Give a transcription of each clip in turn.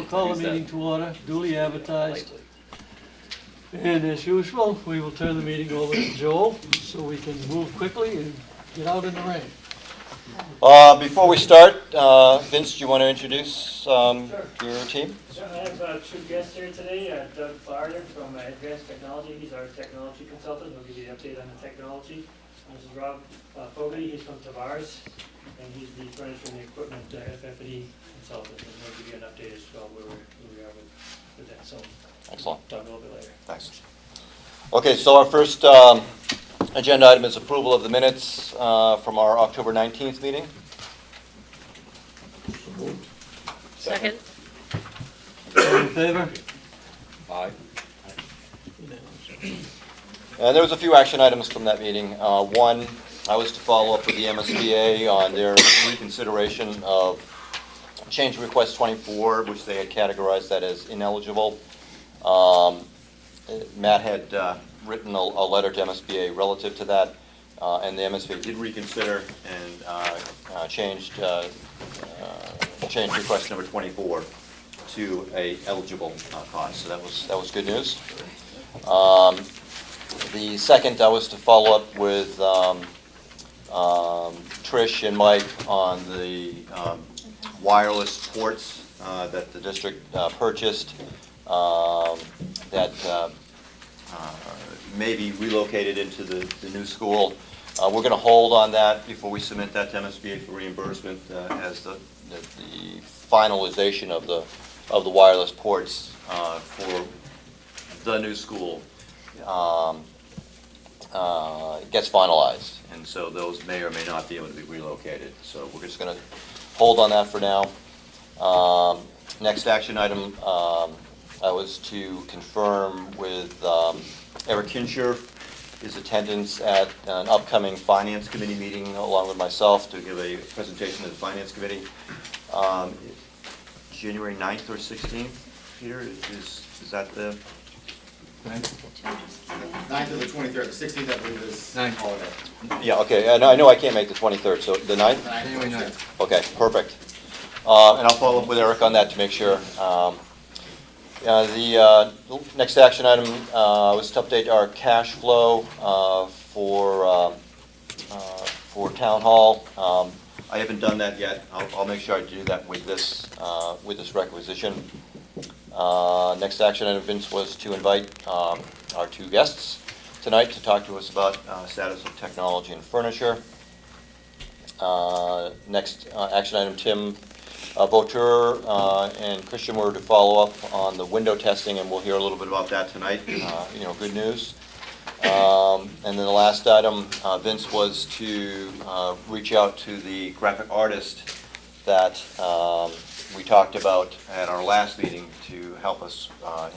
we'll call the meeting to order, duly advertised. And as usual, we will turn the meeting over to Joel so we can move quickly and get out in the rain. Before we start, Vince, do you want to introduce your team? Sure, I have two guests here today. Doug Farder from Advanced Technology. He's our technology consultant. He'll give you the update on the technology. This is Rob Fogarty. He's from Tavares, and he's the furniture and equipment FF&E consultant. And he'll give you an update as well where we are with that. So, Excellent. talk a little bit later. Thanks. Okay, so our first agenda item is approval of the minutes from our October 19th meeting. Second. All in favor? Aye. And there was a few action items from that meeting. One, I was to follow up with the MSBA on their reconsideration of change request 24, which they had categorized that as ineligible. Matt had written a letter to MSBA relative to that, and the MSBA did reconsider and changed request number 24 to a eligible cost. So that was good news. The second, I was to follow up with Trish and Mike on the wireless ports that the district purchased that may be relocated into the new school. We're going to hold on that before we submit that to MSBA for reimbursement as the finalization of the wireless ports for the new school gets finalized, and so those may or may not be able to be relocated. So we're just going to hold on that for now. Next action item, I was to confirm with Eric Kincher his attendance at an upcoming Finance Committee meeting along with myself to give a presentation to the Finance Committee. January 9th or 16th, Peter, is that the? 9th or the 23rd, the 16th I believe is holiday. Yeah, okay, I know I can't make the 23rd, so the 9th? January 9th. Okay, perfect. And I'll follow up with Eric on that to make sure. The next action item was to update our cash flow for Town Hall. I haven't done that yet. I'll make sure I do that with this requisition. Next action item, Vince, was to invite our two guests tonight to talk to us about status of technology and furniture. Next action item, Tim Bouture and Christian were to follow up on the window testing, and we'll hear a little bit about that tonight. Good news. And then the last item, Vince was to reach out to the graphic artist that we talked about at our last meeting to help us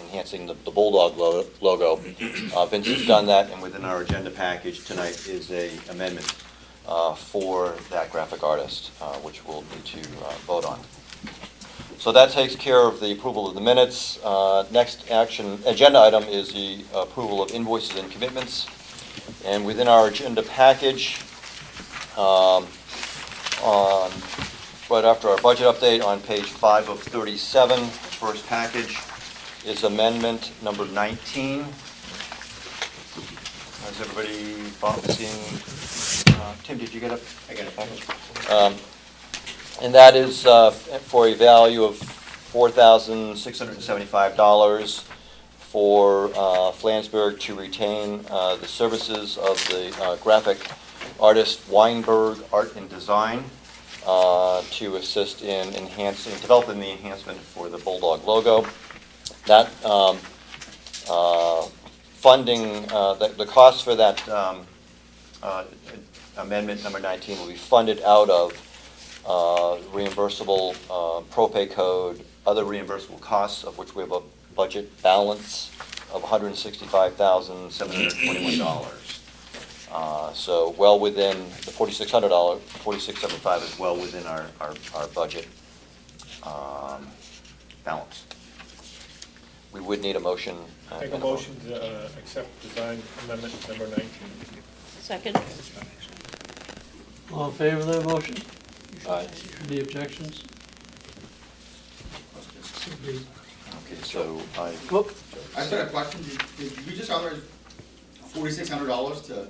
enhancing the Bulldog logo. Vince has done that, and within our agenda package tonight is a amendment for that graphic artist, which we'll need to vote on. So that takes care of the approval of the minutes. Next agenda item is the approval of invoices and commitments. And within our agenda package, right after our budget update on page 5 of 37, first package is amendment number 19. Has everybody seen? Tim, did you get it? I got it. And that is for a value of $4,675 for Flansburgh to retain the services of the graphic artist Weinberg Art and Design to assist in developing the enhancement for the Bulldog logo. That funding, the cost for that amendment number 19 will be funded out of reimbursable propay code, other reimbursable costs, of which we have a budget balance of $165,721. So well within the $4,675 is well within our budget balance. We would need a motion. Make a motion to accept design amendment number 19. Second. All in favor of that motion? Aye. Any objections? Okay, so Whoop, I just got a question, did we just authorize $4,600 to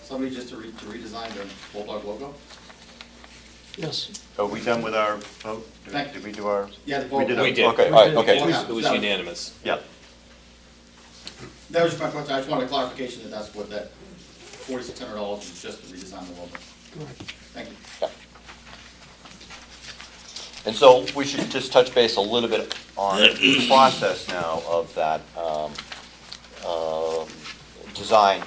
somebody just to redesign the Bulldog logo? yes. are we done with our vote? Thank you. Did we do our? Yeah, the We Bulldog. did. We did. Okay, all right, okay. Yeah. It was unanimous. Yeah, That was just my question, I just wanted clarification that that's what that $4,600 is just to redesign the logo. Correct. Thank you. yeah. And so we should just touch base a little bit on the process now of that design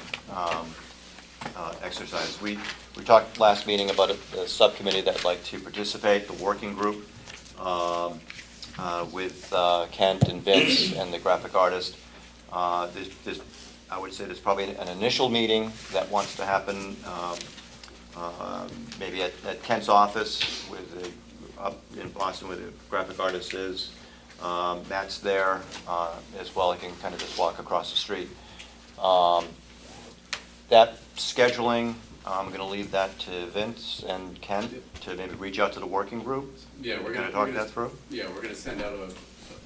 exercise. We talked last meeting about a subcommittee that'd like to participate, the working group with Kent and Vince and the graphic artist. I would say there's probably an initial meeting that wants to happen maybe at Kent's office up in Boston where the graphic artist is. Matt's there as well. He can kind of just walk across the street. That scheduling, I'm going to leave that to Vince and Kent to maybe reach out to the working group. Yeah, we're Gonna gonna talk that through? Yeah, we're gonna send out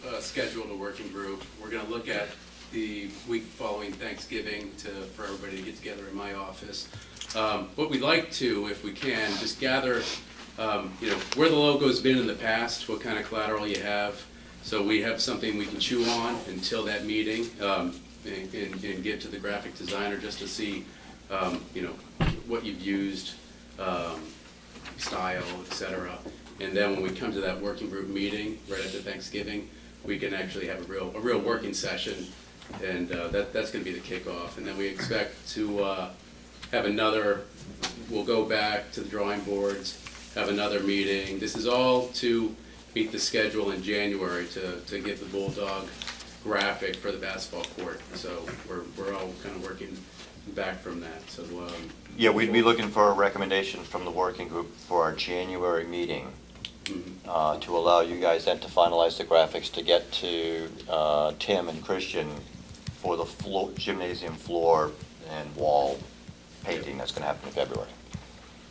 a schedule to working group. We're gonna look at the week following Thanksgiving for everybody to get together in my office. What we'd like to, if we can, just gather, where the logo's been in the past, what kind of collateral you have, so we have something we can chew on until that meeting, and get to the graphic designer just to see, what you've used, style, et cetera. And then when we come to that working group meeting right after Thanksgiving, we can actually have a real working session, and that's going to be the kickoff. And then we expect to have another. We'll go back to the drawing boards, have another meeting. This is all to meet the schedule in January to get the Bulldog graphic for the basketball court. So we're all kind of working back from that. So Yeah, we'd be looking for a recommendation from the working group for our January meeting to allow you guys then to finalize the graphics to get to Tim and Christian for the gymnasium floor and wall painting that's going to happen in February.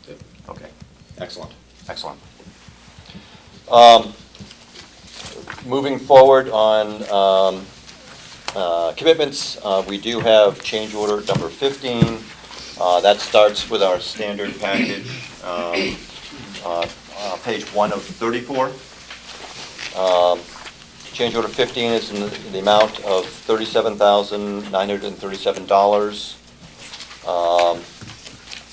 Yep. Okay, excellent, excellent. Moving forward on commitments, we do have change order number 15. That starts with our standard package, page 1 of 34. Change order 15 is in the amount of $37,937.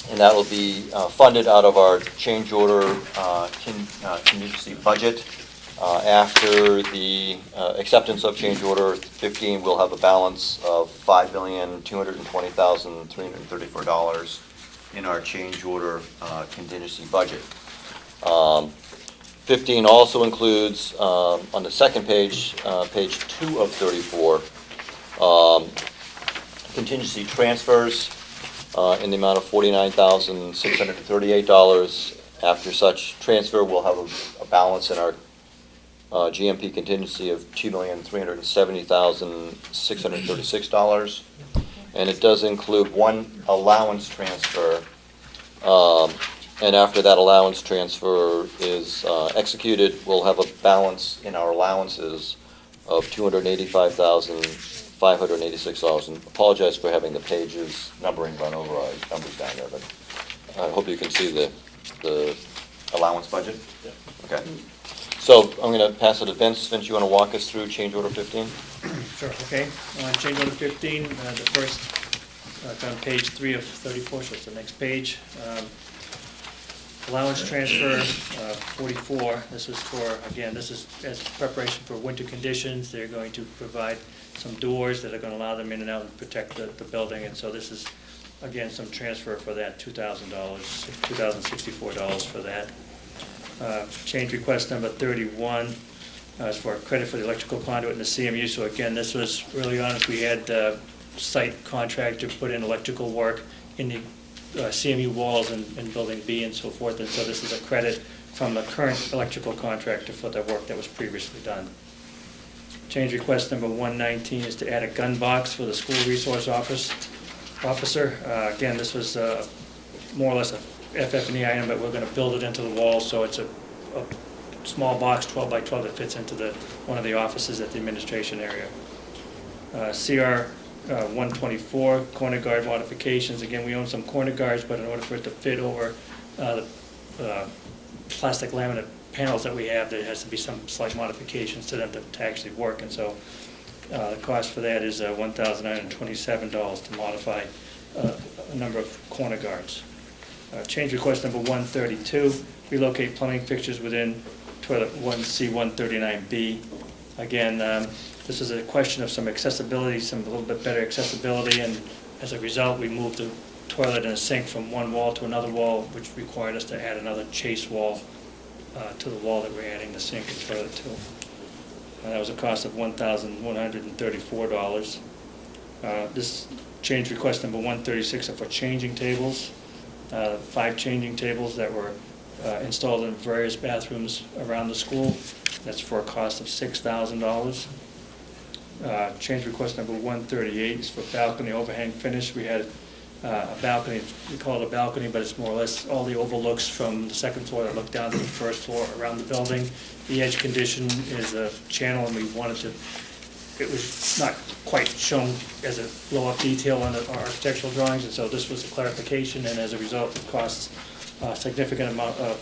And that will be funded out of our change order contingency budget. After the acceptance of change order 15, we'll have a balance of $5,220,334 in our change order contingency budget. 15 also includes, on the second page, page 2 of 34, contingency transfers in the amount of $49,638. After such transfer, we'll have a balance in our GMP contingency of $2,370,636. And it does include one allowance transfer. And after that allowance transfer is executed, we'll have a balance in our allowances of $285,586. Apologize for having the pages numbering run over our numbers down there, but I hope you can see the allowance budget. Okay. So I'm going to pass it to Vince. Vince, you want to walk us through change order 15? Sure, okay. On change order 15, the first, it's on page 3 of 34, so it's the next page. Allowance transfer 44, this is for, again, this is as preparation for winter conditions. They're going to provide some doors that are going to allow them in and out and protect the building. And so this is, again, some transfer for that, $2,000, $2,064 for that. Change request number 31 is for credit for the electrical conduit in the CMU. So again, this was early on, we had site contractor put in electrical work in the CMU walls and building B and so forth. And so this is a credit from the current electrical contractor for the work that was previously done. Change request number 119 is to add a gun box for the school resource officer. Again, this was more or less a FF&E item, but we're going to build it into the wall, so it's small box, 12 by 12, that fits into one of the offices at the administration area. CR 124, corner guard modifications. Again, we own some corner guards, but in order for it to fit over the plastic laminate panels that we have, there has to be some slight modifications to them to actually work. And so the cost for that is $1,927 to modify a number of corner guards. Change request number 132, relocate plumbing fixtures within toilet 1C139B. Again, this is a question of some accessibility, a little bit better accessibility, and as a result, we moved the toilet and a sink from one wall to another wall, which required us to add another chase wall to the wall that we're adding the sink and toilet to. And that was a cost of $1,134. This change request number 136 are for changing tables. 5 changing tables that were installed in various bathrooms around the school. That's for a cost of $6,000. Change request number 138 is for balcony overhang finish. We had a balcony, we call it a balcony, but it's more or less all the overlooks from the second floor that look down to the first floor around the building. The edge condition is a channel, and we wanted to, it was not quite shown as a blow-up detail on our architectural drawings, and so this was a clarification, and as a result, it costs a significant amount of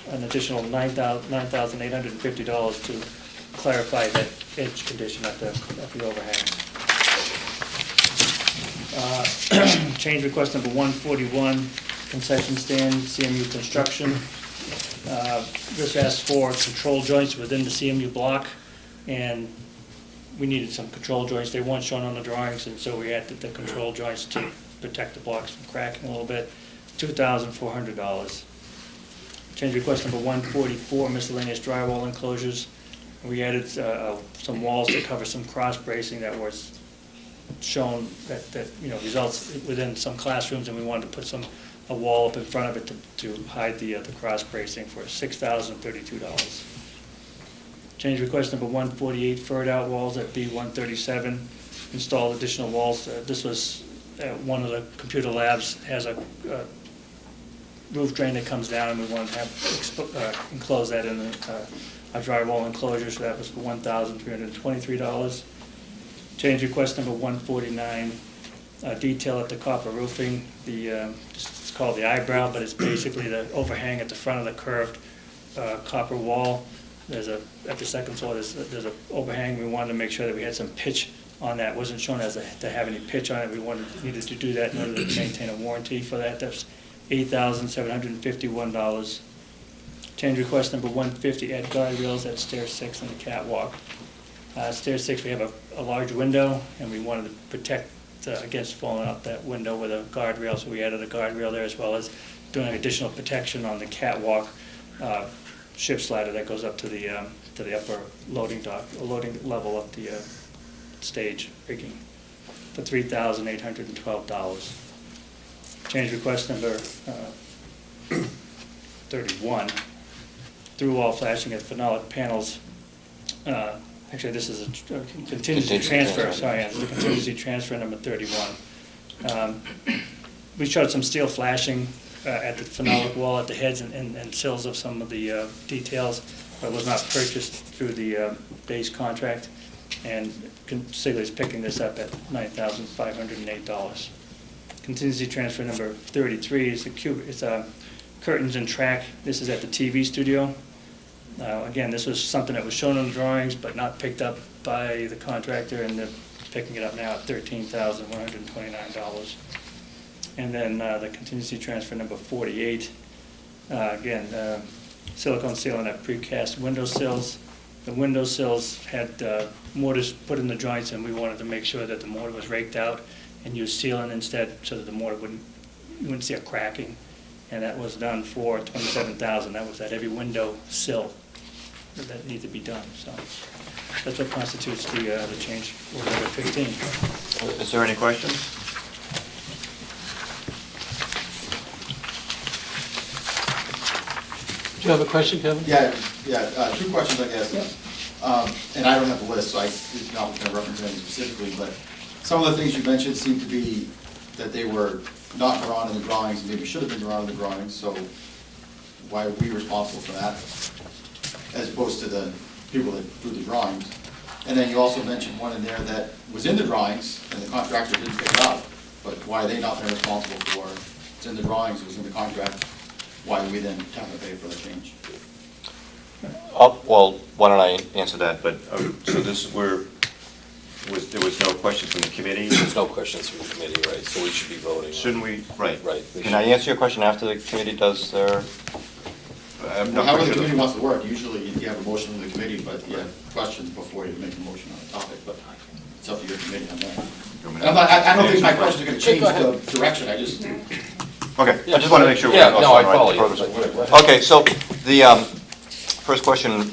an additional $9,850 to clarify that edge condition at the overhang. Change request number 141, concession stand, CMU construction. This asks for control joints within the CMU block, and we needed some control joints. They weren't shown on the drawings, and so we added the control joints to protect the blocks from cracking a little bit. $2,400. Change request number 144, miscellaneous drywall enclosures. We added some walls to cover some cross bracing that was shown that results within some classrooms, and we wanted to put a wall up in front of it to hide the cross bracing for $6,032. Change request number 148, furred out walls at B137. Installed additional walls. This was one of the computer labs has a roof drain that comes down, and we wanted to have enclose that in a drywall enclosure, so that was for $1,323. Change request number 149, detail at the copper roofing. It's called the eyebrow, but it's basically the overhang at the front of the curved copper wall. At the second floor, there's an overhang. We wanted to make sure that we had some pitch on that. It wasn't shown as to have any pitch on it. We needed to do that in order to maintain a warranty for that. That's $8,751. Change request number 150, add guide rails at stair 6 and the catwalk. Stair 6, we have a large window, and we wanted to protect against falling out that window with a guardrail, so we added a guardrail there, as well as doing additional protection on the catwalk ship's ladder that goes up to the upper loading dock, loading level of the stage rigging for $3,812. Change request number 31, through-wall flashing at phenolic panels. Actually, this is a contingency transfer, sorry, this is a contingency transfer number 31. We showed some steel flashing at the phenolic wall at the heads and sills of some of the details, but was not purchased through the base contract, and Sigler is picking this up at $9,508. Contingency transfer number 33 is curtains and track. This is at the TV studio. Again, this was something that was shown on the drawings but not picked up by the contractor, and they're picking it up now at $13,129. And then the contingency transfer number 48, again, silicone sealant at precast window sills. The window sills had mortars put in the joints, and we wanted to make sure that the mortar was raked out and use sealant instead, so that the mortar you wouldn't see a cracking. And that was done for $27,000. That was at every window sill that needed to be done. So that's what constitutes the change order number 15. Is there any questions? Do you have a question, Kevin? Yeah, 2 questions, I guess. And I don't have the list, so I'm not going to reference any specifically, but some of the things you mentioned seem to be that they were not drawn in the drawings, maybe should have been drawn in the drawings, so why are we responsible for that? as opposed to the people that drew the drawings. And then you also mentioned one in there that was in the drawings, and the contractor didn't pick it up, but why are they not then responsible for, it's in the drawings, it was in the contract, why do we then have to pay for the change? Well, why don't I answer that, but, so this, there was no questions from the committee? There's no questions from the committee, right, so we should be voting. on it. Shouldn't we, right. Right. we Can I should- answer your question after the committee does their? I'm Well, not however quite the sure. committee wants to work, usually you have a motion from the committee, but you have questions before you make a motion on a topic, but it's up to your committee on that. And I don't think my questions are gonna change the direction, I just, Okay, I just want to make sure. we're Yeah, also no, I on the right follow you. progress. Go ahead. Okay, so the first question,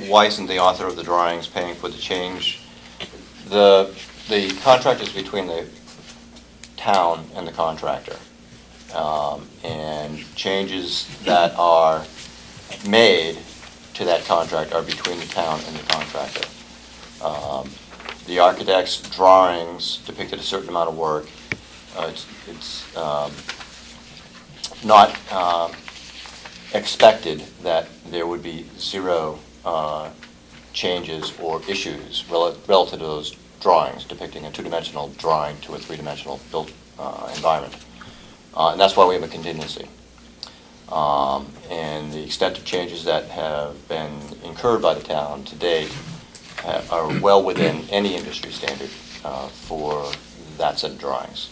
why isn't the author of the drawings paying for the change? The contract is between the town and the contractor. And changes that are made to that contract are between the town and the contractor. The architect's drawings depicted a certain amount of work. It's not expected that there would be zero changes or issues relative to those drawings, depicting a two-dimensional drawing to a three-dimensional built environment. And that's why we have a contingency. And the extent of changes that have been incurred by the town to date are well within any industry standard for that set of drawings.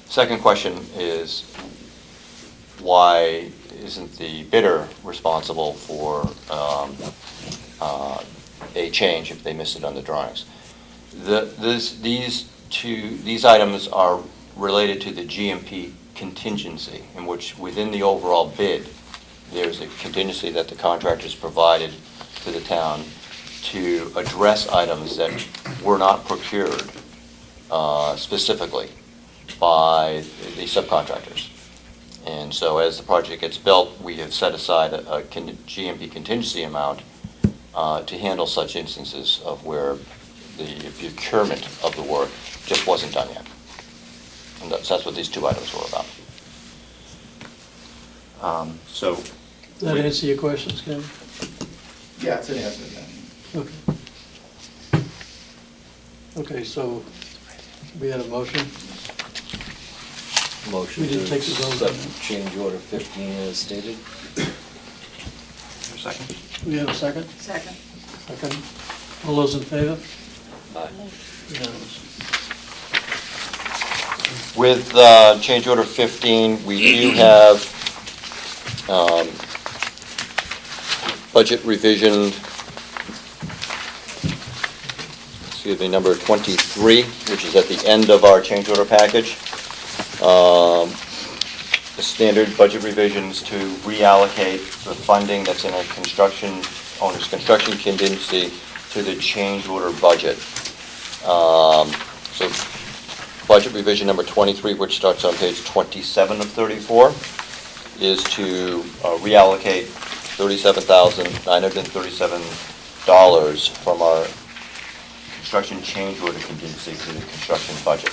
Second question is, why isn't the bidder responsible for a change if they missed it on the drawings? These items are related to the GMP contingency, in which within the overall bid, there's a contingency that the contractors provided to the town to address items that were not procured specifically by the subcontractors. And so as the project gets built, we have set aside a GMP contingency amount to handle such instances of where the procurement of the work just wasn't done yet. And that's what these two items were about. So, Does that answer your questions, Kevin? yeah, it's an answer to that. Okay. Okay, so we had a motion. Motion We didn't to take the vote on accept that. change order 15 as stated. second. We have a second? Second. Second. All those in favor? Aye. Unanimous. With change order 15, we do have budget revision, excuse me, number 23, which is at the end of our change order package. The standard budget revisions to reallocate the funding that's in a owner's construction contingency to the change order budget. So budget revision number 23, which starts on page 27 of 34, is to reallocate $37,937 from our construction change order contingency to the construction budget.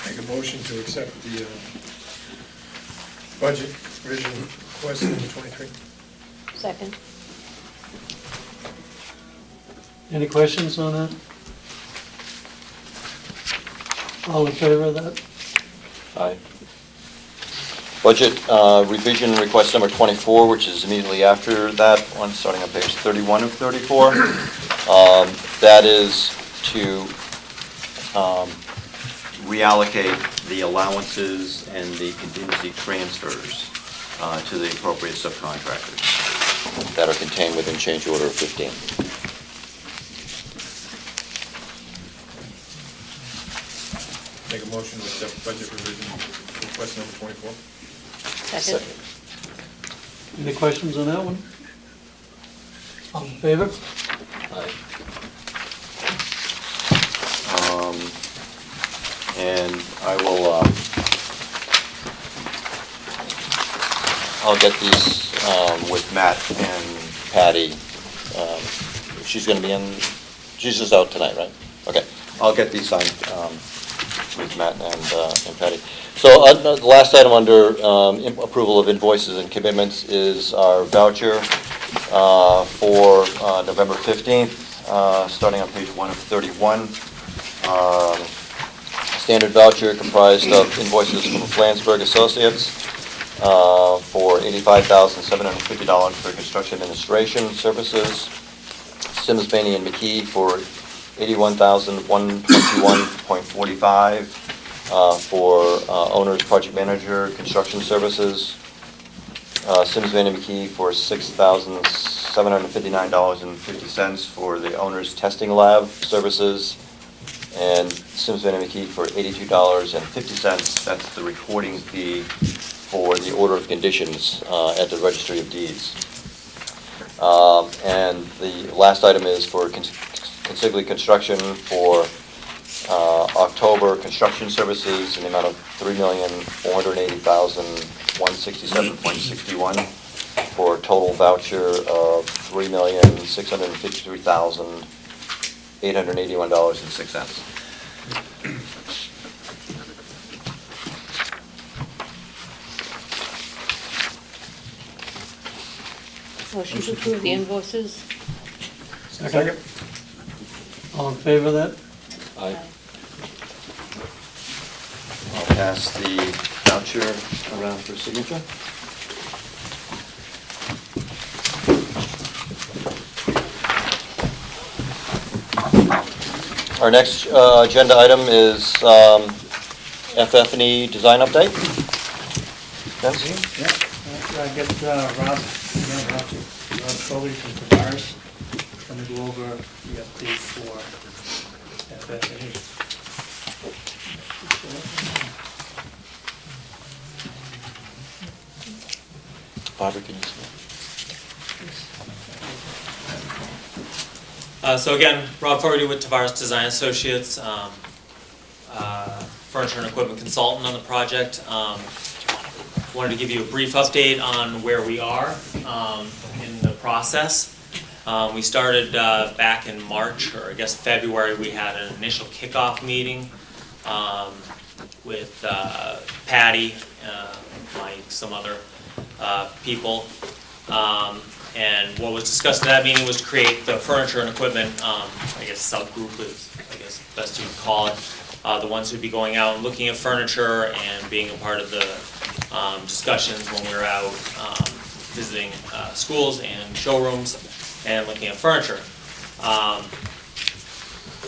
Make a motion to accept the budget revision request number 23. Second. Any questions on that? All in favor of that? Aye. Budget revision request number 24, which is immediately after that one, starting on page 31 of 34. That is to reallocate the allowances and the contingency transfers to the appropriate subcontractors that are contained within change order 15. Make a motion to accept budget revision request number 24. Second. Any questions on that one? All in favor? Aye. And I will, I'll get these with Matt and Patty. She's going to be in, she's just out tonight, right? Okay, I'll get these signed with Matt and Patty. So the last item under approval of invoices and commitments is our voucher for November 15th, starting on page 1 of 31. Standard voucher comprised of invoices from Flansburgh Associates for $85,750 for construction administration services. Sims, Bainey and McKee for $81,121.45 for owner's project manager construction services. Sims, Bainey and McKee for $6,759.50 for the owner's testing lab services. And Sims, Bainey and McKee for $82.50. That's the recording fee for the order of conditions at the Registry of Deeds. And the last item is for Consigli Construction for October construction services in the amount of $3,480,167.61 for a total voucher of $3,653,881.06. Motion to approve the invoices. Second. All in favor of that? Aye. I'll pass the voucher around for signature. Our next agenda item is FF&E design update. Vince? Yeah, I get Rob Foley from Tavares, going to go over the update for FF&E. Barbara, can you see? So again, Rob Fogarty with Tavares Design Associates, furniture and equipment consultant on the project. Wanted to give you a brief update on where we are in the process. We started back in March, or I guess February. We had an initial kickoff meeting with Patty, Mike, some other people. And what was discussed in that meeting was to create the furniture and equipment, I guess subgroup is, I guess best you would call it. The ones who'd be going out and looking at furniture and being a part of the discussions when we were out visiting schools and showrooms and looking at furniture.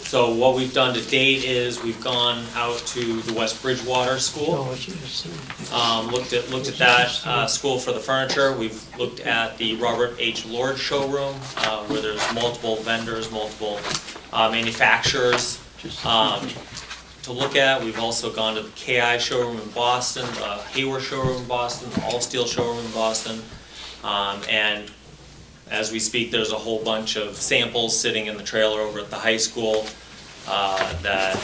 So what we've done to date is we've gone out to the West Bridgewater School. Looked at that school for the furniture. We've looked at the Robert H. Lord showroom, where there's multiple vendors, multiple manufacturers to look at. We've also gone to the KI showroom in Boston, the Hayward showroom in Boston, the All Steel showroom in Boston, and as we speak, there's a whole bunch of samples sitting in the trailer over at the high school that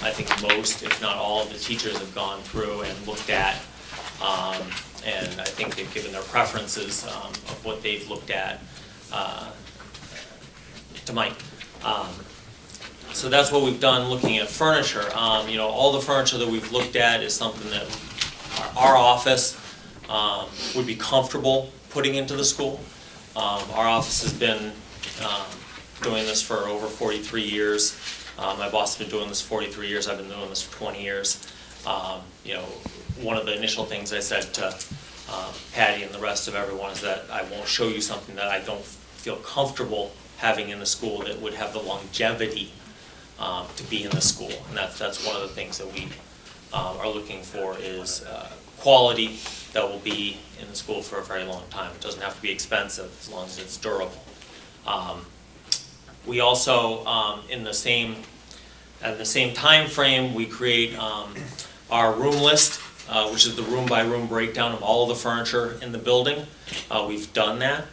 I think most, if not all, of the teachers have gone through and looked at. And I think they've given their preferences of what they've looked at to Mike. So that's what we've done looking at furniture. You know, all the furniture that we've looked at is something that our office would be comfortable putting into the school. Our office has been doing this for over 43 years. My boss has been doing this 43 years. I've been doing this for 20 years. You know, one of the initial things I said to Patty and the rest of everyone is that I won't show you something that I don't feel comfortable having in the school that would have the longevity to be in the school. And that's one of the things that we are looking for is quality that will be in the school for a very long time. It doesn't have to be expensive as long as it's durable. We also, in the same time frame, we create our room list, which is the room-by-room breakdown of all of the furniture in the building. We've done that.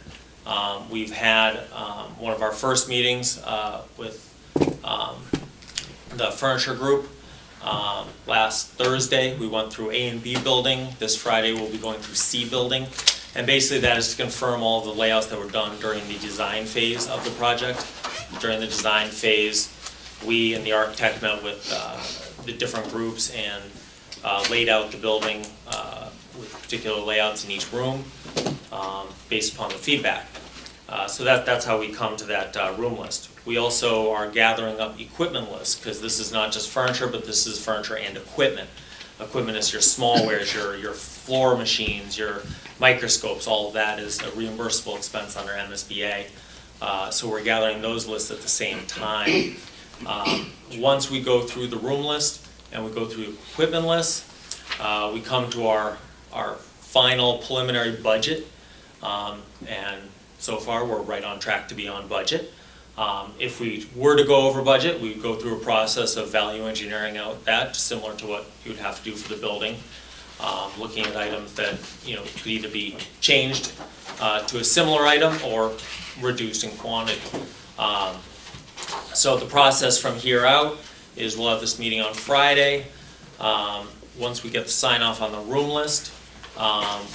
We've had one of our first meetings with the furniture group. Last Thursday, we went through A and B building. This Friday, we'll be going through C building. And basically that is to confirm all of the layouts that were done during the design phase of the project. During the design phase, we and the architect met with the different groups and laid out the building with particular layouts in each room based upon the feedback. So that's how we come to that room list. We also are gathering up equipment lists, because this is not just furniture, but this is furniture and equipment. Equipment is your smallwares, your floor machines, your microscopes, all of that is a reimbursable expense under MSBA. So we're gathering those lists at the same time. Once we go through the room list and we go through equipment lists, we come to our final preliminary budget. And so far, we're right on track to be on budget. If we were to go over budget, we would go through a process of value engineering out that, similar to what you would have to do for the building. Looking at items that, could either be changed to a similar item or reduced in quantity. So the process from here out is we'll have this meeting on Friday. Once we get the sign off on the room list,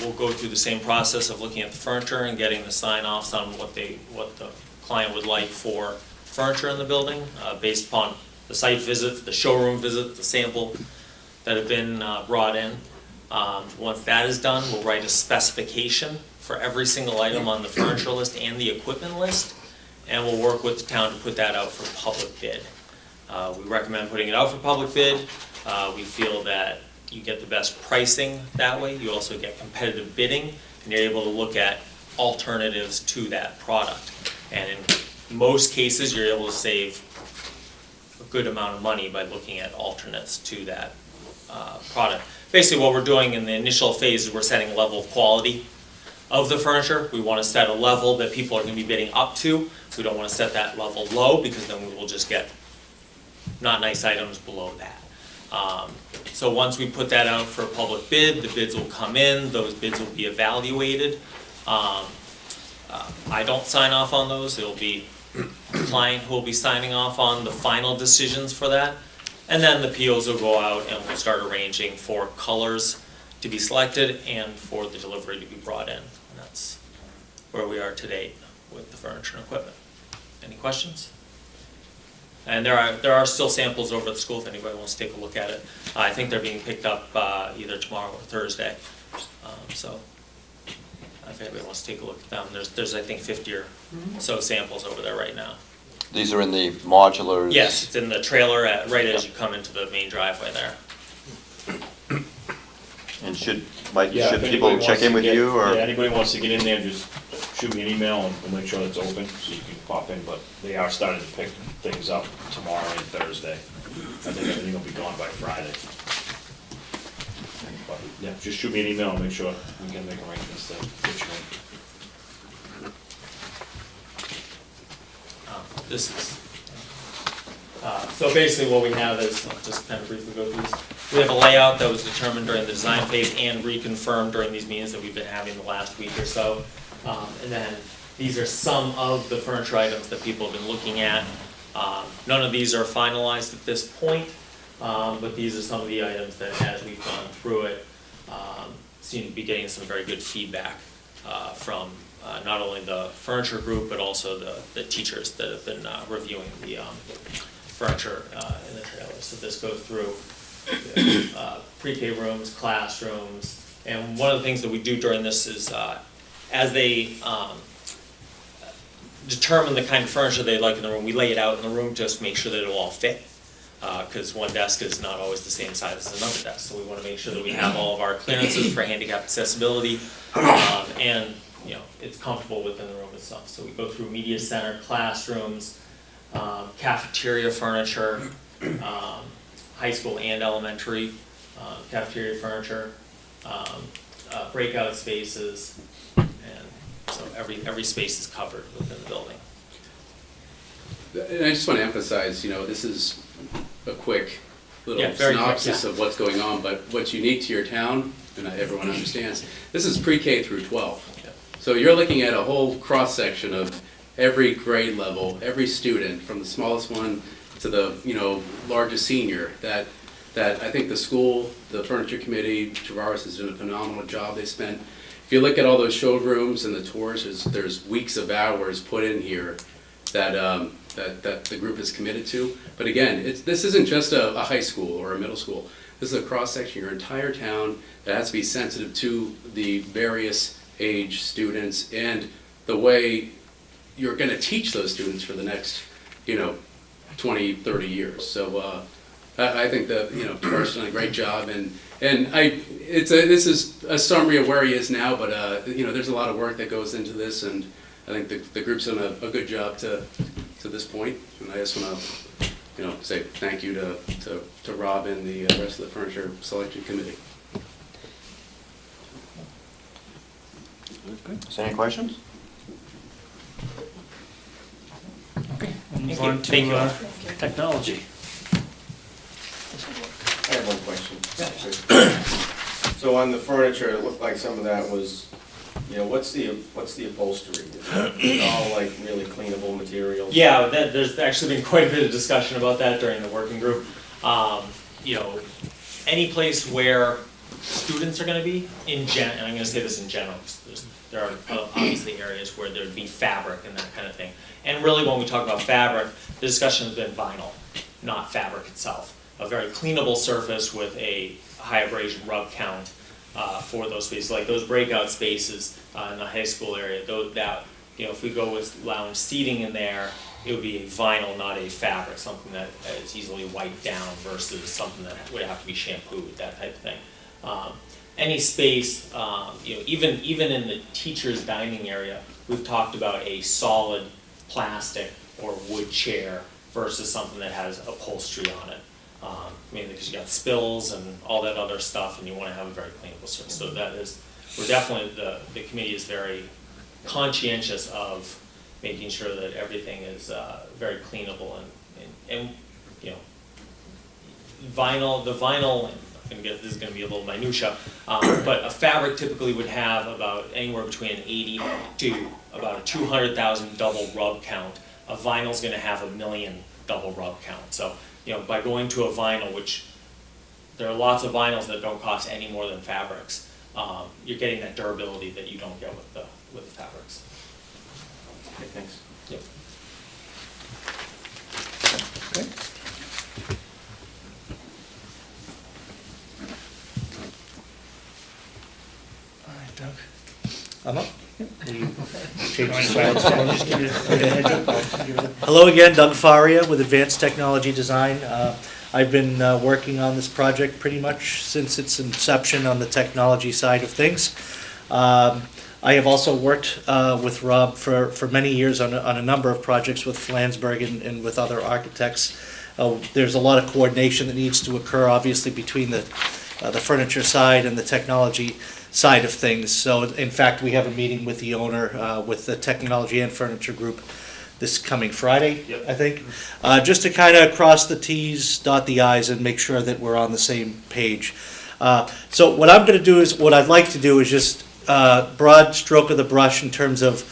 we'll go through the same process of looking at the furniture and getting the sign-offs on what the client would like for furniture in the building, based upon the site visits, the showroom visits, the sample that have been brought in. Once that is done, we'll write a specification for every single item on the furniture list and the equipment list, and we'll work with the town to put that out for public bid. We recommend putting it out for public bid. We feel that you get the best pricing that way. You also get competitive bidding, and you're able to look at alternatives to that product. And in most cases, you're able to save a good amount of money by looking at alternates to that product. Basically, what we're doing in the initial phase is we're setting a level of quality of the furniture. We want to set a level that people are going to be bidding up to. We don't want to set that level low, because then we will just get not nice items below that. So once we put that out for a public bid, the bids will come in, those bids will be evaluated. I don't sign off on those. It'll be the client who will be signing off on the final decisions for that. And then the POs will go out and we'll start arranging for colors to be selected and for the delivery to be brought in. And that's where we are today with the furniture and equipment. Any questions? And there are still samples over at the school if anybody wants to take a look at it. I think they're being picked up either tomorrow or Thursday. So if anybody wants to take a look at them, there's I think 50 or so samples over there right now. These are in the modulars? Yes, it's in the trailer right as you come into the main driveway there. And should Yeah, if people anybody check wants in to with get- you, or? Yeah, anybody wants to get in there, just shoot me an email and we'll make sure it's open, so you can pop in, but they are starting to pick things up tomorrow and Thursday. I think everything will be gone by Friday. But, yeah, just shoot me an email and make sure we can make arrangements to get you in. This is, so basically what we have is, I'll just kind of briefly go through this. We have a layout that was determined during the design phase and reconfirmed during these meetings that we've been having the last week or so. And then these are some of the furniture items that people have been looking at. None of these are finalized at this point, but these are some of the items that, as we've gone through it, seem to be getting some very good feedback from not only the furniture group, but also the teachers that have been reviewing the furniture in the trailer. So this goes through pre-K rooms, classrooms, and one of the things that we do during this is as they determine the kind of furniture they like in the room, we lay it out in the room just to make sure that it will all fit. Because one desk is not always the same size as another desk, so we want to make sure that we have all of our clearances for handicap accessibility, and it's comfortable within the room itself. So we go through media center, classrooms, cafeteria furniture, high school and elementary cafeteria furniture, breakout spaces, and so every space is covered within the building. And I just want to emphasize, this is a quick little very quick, synopsis of what's going on, but what's unique to your town, and everyone understands, this is pre-K through 12. So you're looking at a whole cross-section of every grade level, every student, from the smallest one to the largest senior, that that I think the school, the furniture committee, Tavares has done a phenomenal job. They spent, if you look at all those showrooms and the tours, there's weeks of hours put in here that that the group is committed to. But again, this isn't just a high school or a middle school. This is a cross-section, your entire town that has to be sensitive to the various age students and the way you're going to teach those students for the next, 20, 30 years. So I think that, Tavares done a great job, and this is a summary of where he is now, but there's a lot of work that goes into this, and I think the group's done a good job to this point, and I just want to, say thank you to Rob and the rest of the furniture selection committee. Is there any questions? Move on Thank you. to technology. I have one question. So on the furniture, it looked like some of that was, what's the upholstery? Is it all like really cleanable materials? Yeah, there's actually been quite a bit of discussion about that during the working group. Any place where students are going to be, and I'm going to say this in general, because there are obviously areas where there'd be fabric and that kind of thing. And really, when we talk about fabric, the discussion has been vinyl, not fabric itself. A very cleanable surface with a high abrasion rub count for those spaces, like those breakout spaces in the high school area. If we go with lounge seating in there, it would be a vinyl, not a fabric, something that is easily wiped down versus something that would have to be shampooed, that type of thing. Any space, even in the teacher's dining area, we've talked about a solid plastic or wood chair versus something that has upholstery on it. Because you got spills and all that other stuff, and you want to have a very cleanable surface. So we're definitely, the committee is very conscientious of making sure that everything is very cleanable and vinyl, this is going to be a little minutia, but a fabric typically would have about anywhere between an 80 to about a 200,000 double rub count. A vinyl is going to have 1 million double rub count. So, by going to a vinyl, which there are lots of vinyls that don't cost any more than fabrics, you're getting that durability that you don't get with the fabrics. Okay, thanks. Yep. Okay. All right, Doug. I'm up. Hello again, Doug Faria with Advanced Technology Design. I've been working on this project pretty much since its inception on the technology side of things. I have also worked with Rob for many years on a number of projects with Flansburgh and with other architects. There's a lot of coordination that needs to occur, obviously, between the furniture side and the technology side of things. So, in fact, we have a meeting with the owner, with the technology and furniture group this coming Friday, Yep. I think, just to kind of cross the T's, dot the I's, and make sure that we're on the same page. So what I'd like to do is just broad stroke of the brush in terms of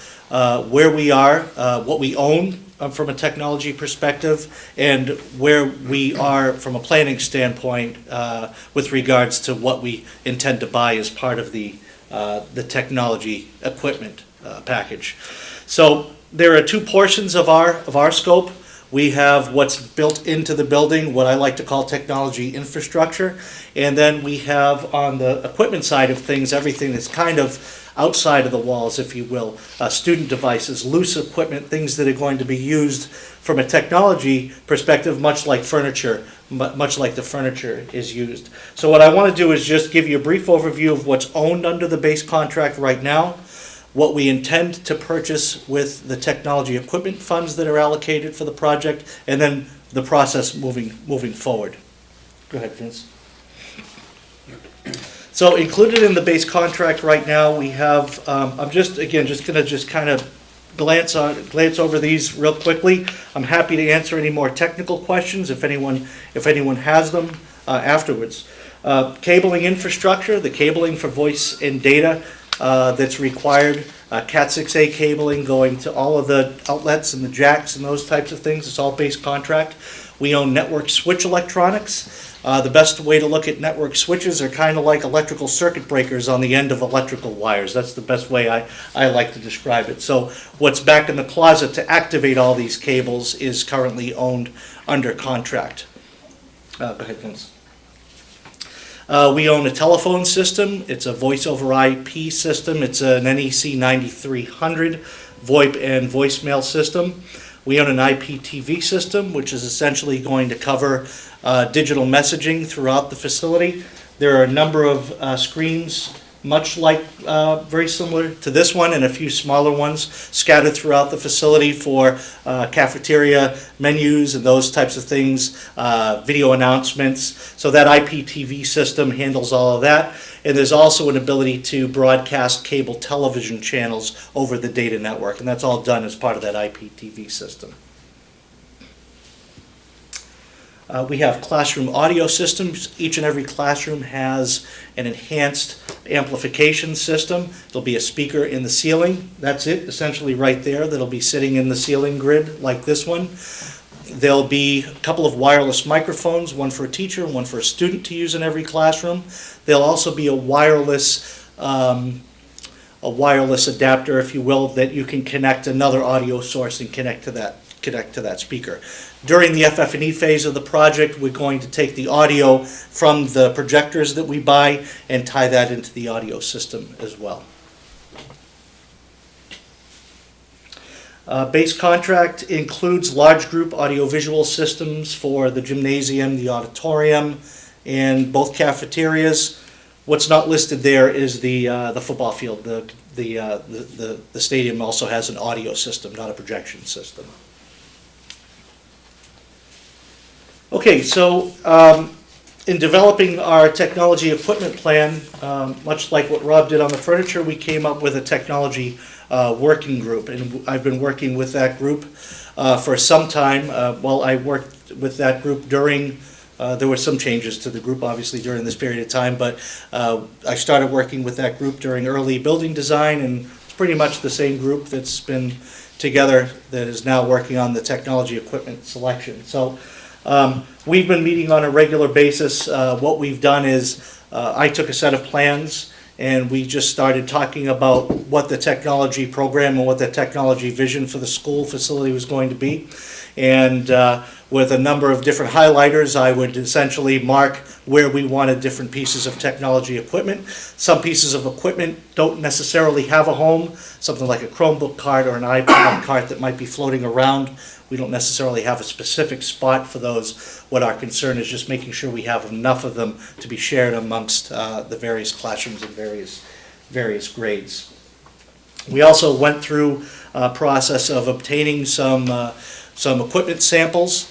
where we are, what we own from a technology perspective, and where we are from a planning standpoint with regards to what we intend to buy as part of the technology equipment package. So there are two portions of our scope. We have what's built into the building, what I like to call technology infrastructure, and then we have on the equipment side of things everything that's kind of outside of the walls, if you will, student devices, loose equipment, things that are going to be used from a technology perspective, much like furniture, much like the furniture is used. So what I want to do is just give you a brief overview of what's owned under the base contract right now, what we intend to purchase with the technology equipment funds that are allocated for the project, and then the process moving forward. Go ahead, Vince. So included in the base contract right now, we have, I'm just going to kind of glance over these real quickly. I'm happy to answer any more technical questions if anyone has them afterwards. Cabling infrastructure, the cabling for voice and data that's required, Cat6A cabling going to all of the outlets and the jacks and those types of things. It's all base contract. We own network switch electronics. The best way to look at network switches are kind of like electrical circuit breakers on the end of electrical wires. That's the best way I like to describe it. So what's back in the closet to activate all these cables is currently owned under contract. Go ahead, Vince. We own a telephone system. It's a voice over IP system. It's an NEC 9300 VoIP and voicemail system. We own an IPTV system, which is essentially going to cover digital messaging throughout the facility. There are a number of screens, much like, very similar to this one, and a few smaller ones scattered throughout the facility for cafeteria menus and those types of things, video announcements. So that IPTV system handles all of that. And there's also an ability to broadcast cable television channels over the data network, and that's all done as part of that IPTV system. We have classroom audio systems. Each and every classroom has an enhanced amplification system. There'll be a speaker in the ceiling. That's it, essentially right there. That'll be sitting in the ceiling grid like this one. There'll be a couple of wireless microphones, one for a teacher and one for a student to use in every classroom. There'll also be a wireless adapter, if you will, that you can connect another audio source and connect to that speaker. During the FF&E phase of the project, we're going to take the audio from the projectors that we buy and tie that into the audio system as well. Base contract includes large group audiovisual systems for the gymnasium, the auditorium, and both cafeterias. What's not listed there is the football field. The stadium also has an audio system, not a projection system. Okay, so in developing our technology equipment plan, much like what Rob did on the furniture, we came up with a technology working group, and I've been working with that group for some time. Well, I worked with that group during, there were some changes to the group obviously during this period of time, but I started working with that group during early building design, and it's pretty much the same group that's been together that is now working on the technology equipment selection. So we've been meeting on a regular basis. What we've done is I took a set of plans and we just started talking about what the technology program and what the technology vision for the school facility was going to be. And with a number of different highlighters, I would essentially mark where we wanted different pieces of technology equipment. Some pieces of equipment don't necessarily have a home, something like a Chromebook cart or an iPad cart that might be floating around. We don't necessarily have a specific spot for those. What our concern is just making sure we have enough of them to be shared amongst the various classrooms and various grades. We also went through a process of obtaining some equipment samples.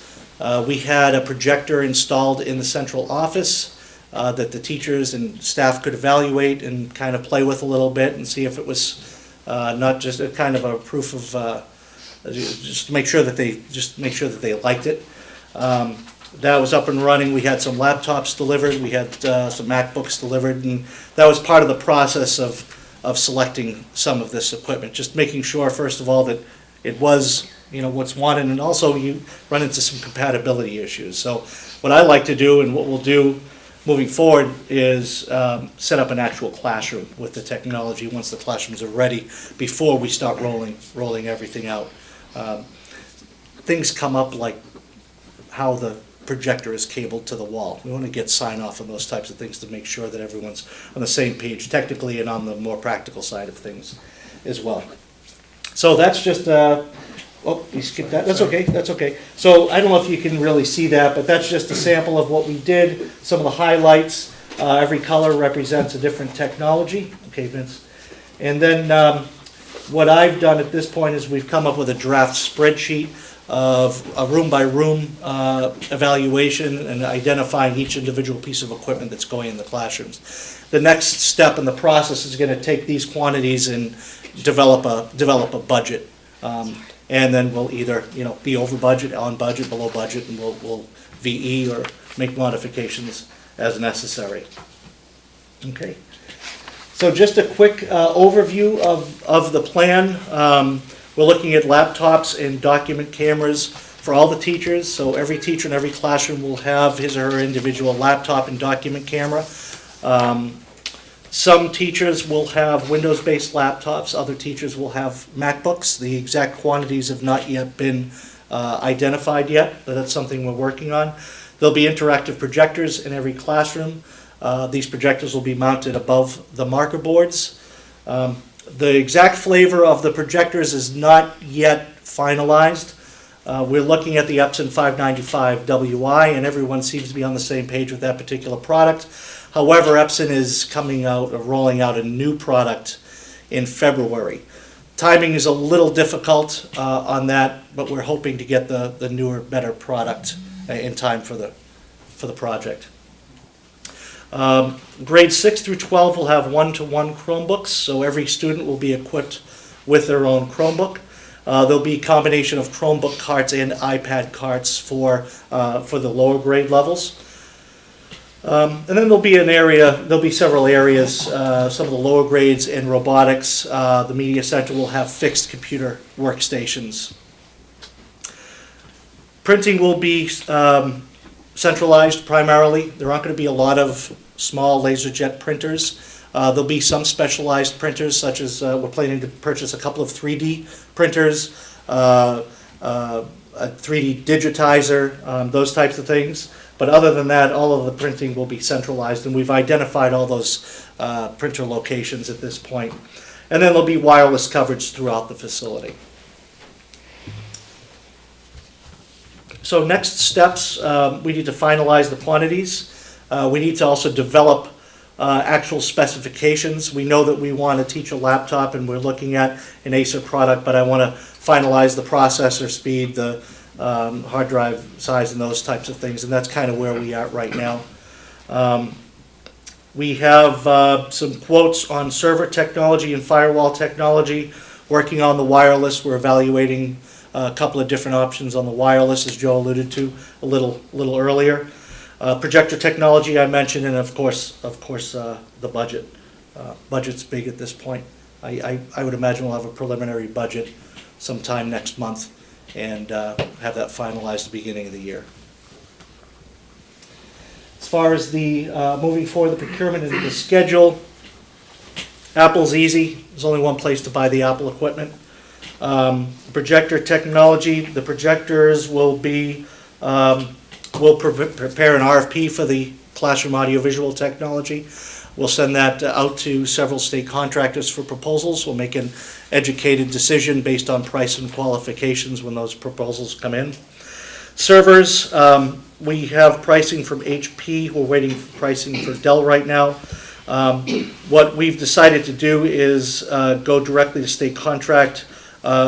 We had a projector installed in the central office that the teachers and staff could evaluate and kind of play with a little bit and see if it was not just a kind of a proof of just to make sure that they liked it. That was up and running. We had some laptops delivered. We had some MacBooks delivered, and that was part of the process of selecting some of this equipment. Just making sure, first of all, that it was what's wanted, and also you run into some compatibility issues. So what I like to do, and what we'll do moving forward, is set up an actual classroom with the technology once the classrooms are ready, before we start rolling everything out. Things come up like how the projector is cabled to the wall. We want to get sign off on those types of things to make sure that everyone's on the same page technically and on the more practical side of things as well. So that's just oh, you skipped that. That's okay. That's okay. So I don't know if you can really see that, but that's just a sample of what we did. Some of the highlights. Every color represents a different technology. Okay, Vince. And then what I've done at this point is we've come up with a draft spreadsheet of a room-by-room evaluation and identifying each individual piece of equipment that's going in the classrooms. The next step in the process is going to take these quantities and develop a budget. And then we'll either be over budget, on budget, below budget, and we'll VE or make modifications as necessary. Okay. So just a quick overview of the plan. We're looking at laptops and document cameras for all the teachers, so every teacher in every classroom will have his or her individual laptop and document camera. Some teachers will have Windows-based laptops, other teachers will have MacBooks. The exact quantities have not yet been identified yet, but that's something we're working on. There'll be interactive projectors in every classroom. These projectors will be mounted above the marker boards. The exact flavor of the projectors is not yet finalized. We're looking at the Epson 595 WI, and everyone seems to be on the same page with that particular product. However, Epson is rolling out a new product in February. Timing is a little difficult on that, but we're hoping to get the newer, better product in time for the project. Grades 6 through 12 will have one-to-one Chromebooks, so every student will be equipped with their own Chromebook. There'll be a combination of Chromebook carts and iPad carts for the lower grade levels. And then there'll be several areas, some of the lower grades in robotics. The media center will have fixed computer workstations. Printing will be centralized primarily. There aren't going to be a lot of small LaserJet printers. There'll be some specialized printers, such as we're planning to purchase a couple of 3D printers, a 3D digitizer, those types of things. But other than that, all of the printing will be centralized, and we've identified all those printer locations at this point. And then there'll be wireless coverage throughout the facility. So next steps, we need to finalize the quantities. We need to also develop actual specifications. We know that we want to teach a laptop, and we're looking at an Acer product, but I want to finalize the processor speed, the hard drive size, and those types of things, and that's kind of where we are right now. We have some quotes on server technology and firewall technology. Working on the wireless, we're evaluating a couple of different options on the wireless, as Joe alluded to a little earlier. Projector technology I mentioned, and of course the budget. Budget's big at this point. I would imagine we'll have a preliminary budget sometime next month, and have that finalized at the beginning of the year. As far as the moving forward, the procurement and the schedule, Apple's easy. There's only one place to buy the Apple equipment. Projector technology, the projectors will be, we'll prepare an RFP for the classroom audiovisual technology. We'll send that out to several state contractors for proposals. We'll make an educated decision based on price and qualifications when those proposals come in. Servers, we have pricing from HP. We're waiting for pricing for Dell right now. What we've decided to do is go directly to state contract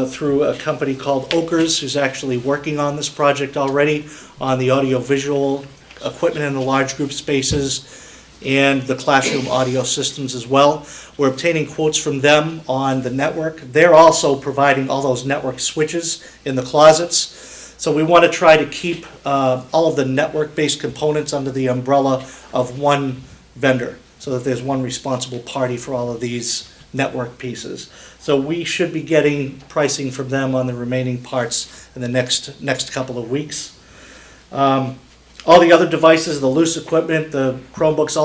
through a company called Okers, who's actually working on this project already on the audiovisual equipment in the large group spaces and the classroom audio systems as well. We're obtaining quotes from them on the network. They're also providing all those network switches in the closets. So we want to try to keep all of the network-based components under the umbrella of one vendor, so that there's one responsible party for all of these network pieces. So we should be getting pricing from them on the remaining parts in the next couple of weeks. All the other devices, the loose equipment, the Chromebooks,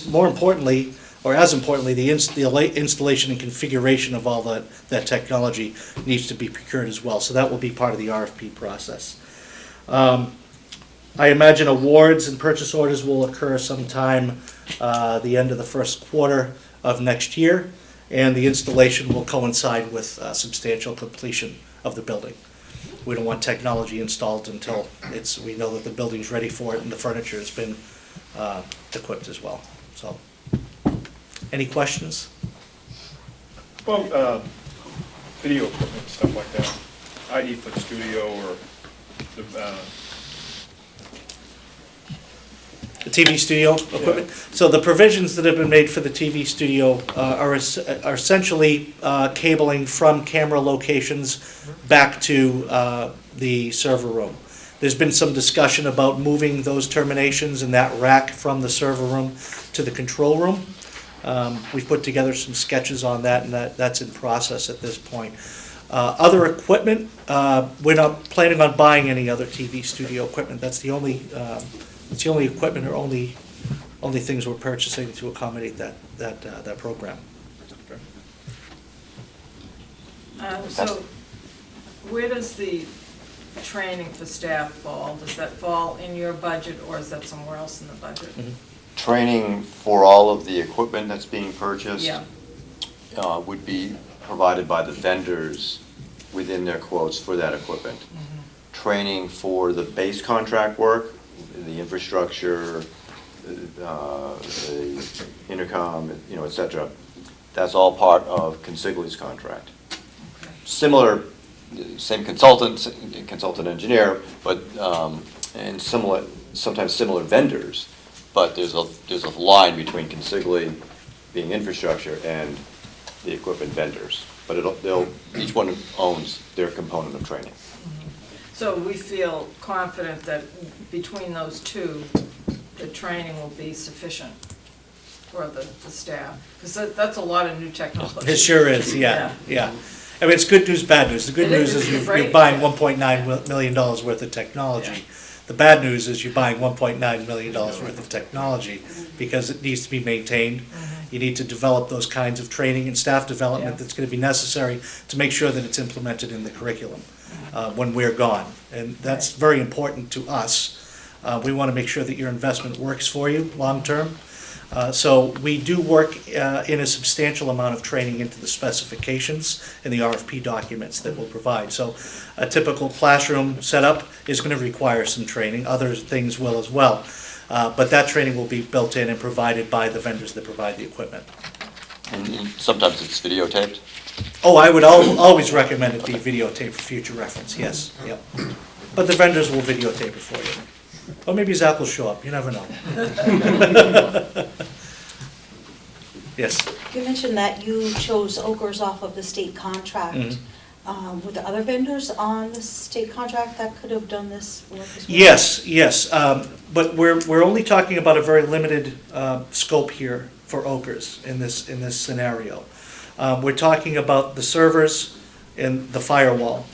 more importantly, or as importantly, the installation and configuration of all that technology needs to be procured as well. So that will be part of the RFP process. I imagine awards and purchase orders will occur sometime the end of the first quarter of next year, and the installation will coincide with substantial completion of the building. We don't want technology installed until we know that the building's ready for it and the furniture has been equipped as well. So, any questions? Well, video equipment, stuff like that, i.e. for the studio or the TV studio equipment. So the provisions that have been made for the TV studio are essentially cabling from camera locations back to the server room. There's been some discussion about moving those terminations and that rack from the server room to the control room. We've put together some sketches on that, and that's in process at this point. Other equipment, we're not planning on buying any other TV studio equipment. That's the only equipment or only things we're purchasing to accommodate that program. So where does the training for staff fall? Does that fall in your budget, or is that somewhere else in the budget? Training for all of the equipment that's being purchased Yeah. would be provided by the vendors within their quotes for that equipment. Training for the base contract work, the infrastructure, the intercom, et cetera, that's all part of Consigli's contract. Similar, same consultant engineer, but, and sometimes similar vendors, but there's a line between Consigli being infrastructure and the equipment vendors. But each one owns their component of training. So we feel confident that between those two, the training will be sufficient for the staff? Because that's a lot of new technology. It sure is, yeah. I mean, it's good news, bad news. The good news is you're buying $1.9 million worth of technology. Yeah. The bad news is you're buying $1.9 million worth of technology because it needs to be maintained. You need to develop those kinds of training and staff development that's going to be necessary to make sure that it's implemented in the curriculum when we're gone. And that's very important to us. We want to make sure that your investment works for you long-term. So we do work in a substantial amount of training into the specifications in the RFP documents that we'll provide. So a typical classroom setup is going to require some training. Other things will as well. But that training will be built in and provided by the vendors that provide the equipment. And sometimes it's videotaped. Oh, I would always recommend it be videotaped for future reference, yes, yep. But the vendors will videotape it for you. Or maybe Zach will show up, you never know. Yes. You mentioned that you chose Okers off of the state contract. Were there other vendors on the state contract that could have done this work as well? Yes, but we're only talking about a very limited scope here for Okers in this scenario. We're talking about the servers and the firewall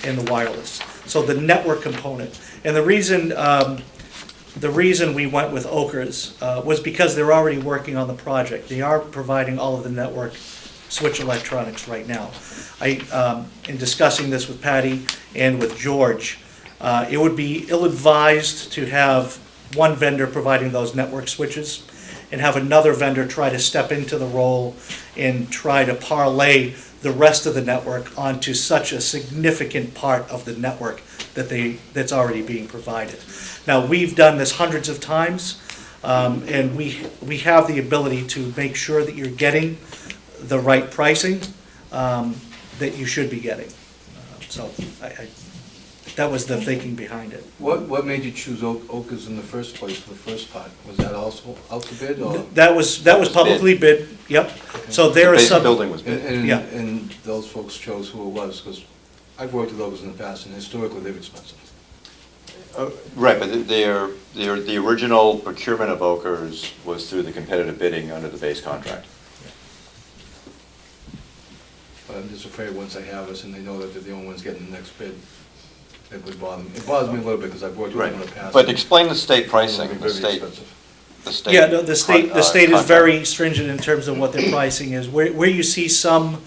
and the wireless. So the network component. And the reason we went with Okers was because they're already working on the project. They are providing all of the network switch electronics right now. In discussing this with Patty and with George, it would be ill-advised to have one vendor providing those network switches and have another vendor try to step into the role and try to parlay the rest of the network onto such a significant part of the network that's already being provided. Now, we've done this hundreds of times, and we have the ability to make sure that you're getting the right pricing that you should be getting. So that was the thinking behind it. What made you choose Okers in the first place for the first part? Was that also out to bid, or? That was publicly bid, yep. So there are The base some. building was bid. And those folks chose who it was, because I've worked with Okers in the past, and historically, they're expensive. Right, but the original procurement of Okers was through the competitive bidding under the base contract. But I'm just afraid once they have us and they know that they're the only ones getting the next bid, it would bother me. It bothers me a little bit because I've worked with them in the past. But explain the state pricing, It'll be the very state. expensive. Yeah, no, the state is contract. very stringent in terms of what their pricing is. Where you see some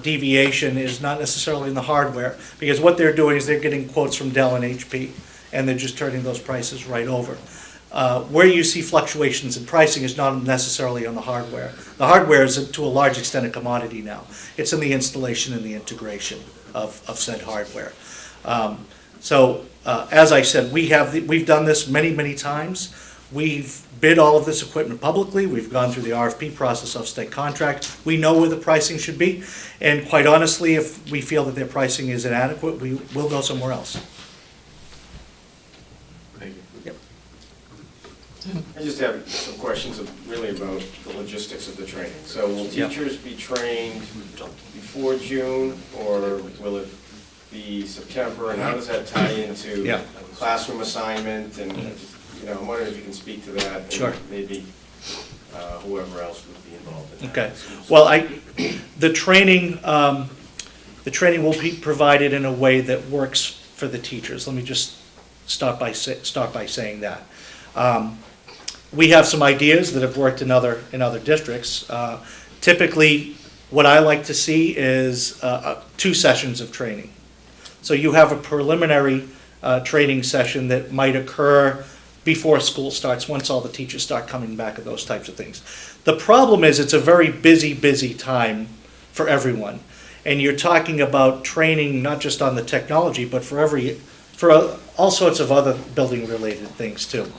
deviation is not necessarily in the hardware, because what they're doing is they're getting quotes from Dell and HP, and they're just turning those prices right over. Where you see fluctuations in pricing is not necessarily on the hardware. The hardware is to a large extent a commodity now. It's in the installation and the integration of said hardware. As I said, we've done this many times. We've bid all of this equipment publicly. We've gone through the RFP process of state contract. We know where the pricing should be. And quite honestly, if we feel that their pricing is inadequate, we will go somewhere else. Thank you. Yep. I just have some questions really about the logistics of the training. So will teachers be trained before June, or will it be September? And how does that tie into classroom assignment? And I'm wondering if you can speak to that. Sure. And maybe whoever else would be involved in that. Okay, well, the training will be provided in a way that works for the teachers. Let me just start by saying that. We have some ideas that have worked in other districts. Typically, what I like to see is 2 sessions of training. So you have a preliminary training session that might occur before school starts, once all the teachers start coming back and those types of things. The problem is it's a very busy time for everyone. And you're talking about training not just on the technology, but for all sorts of other building-related things too.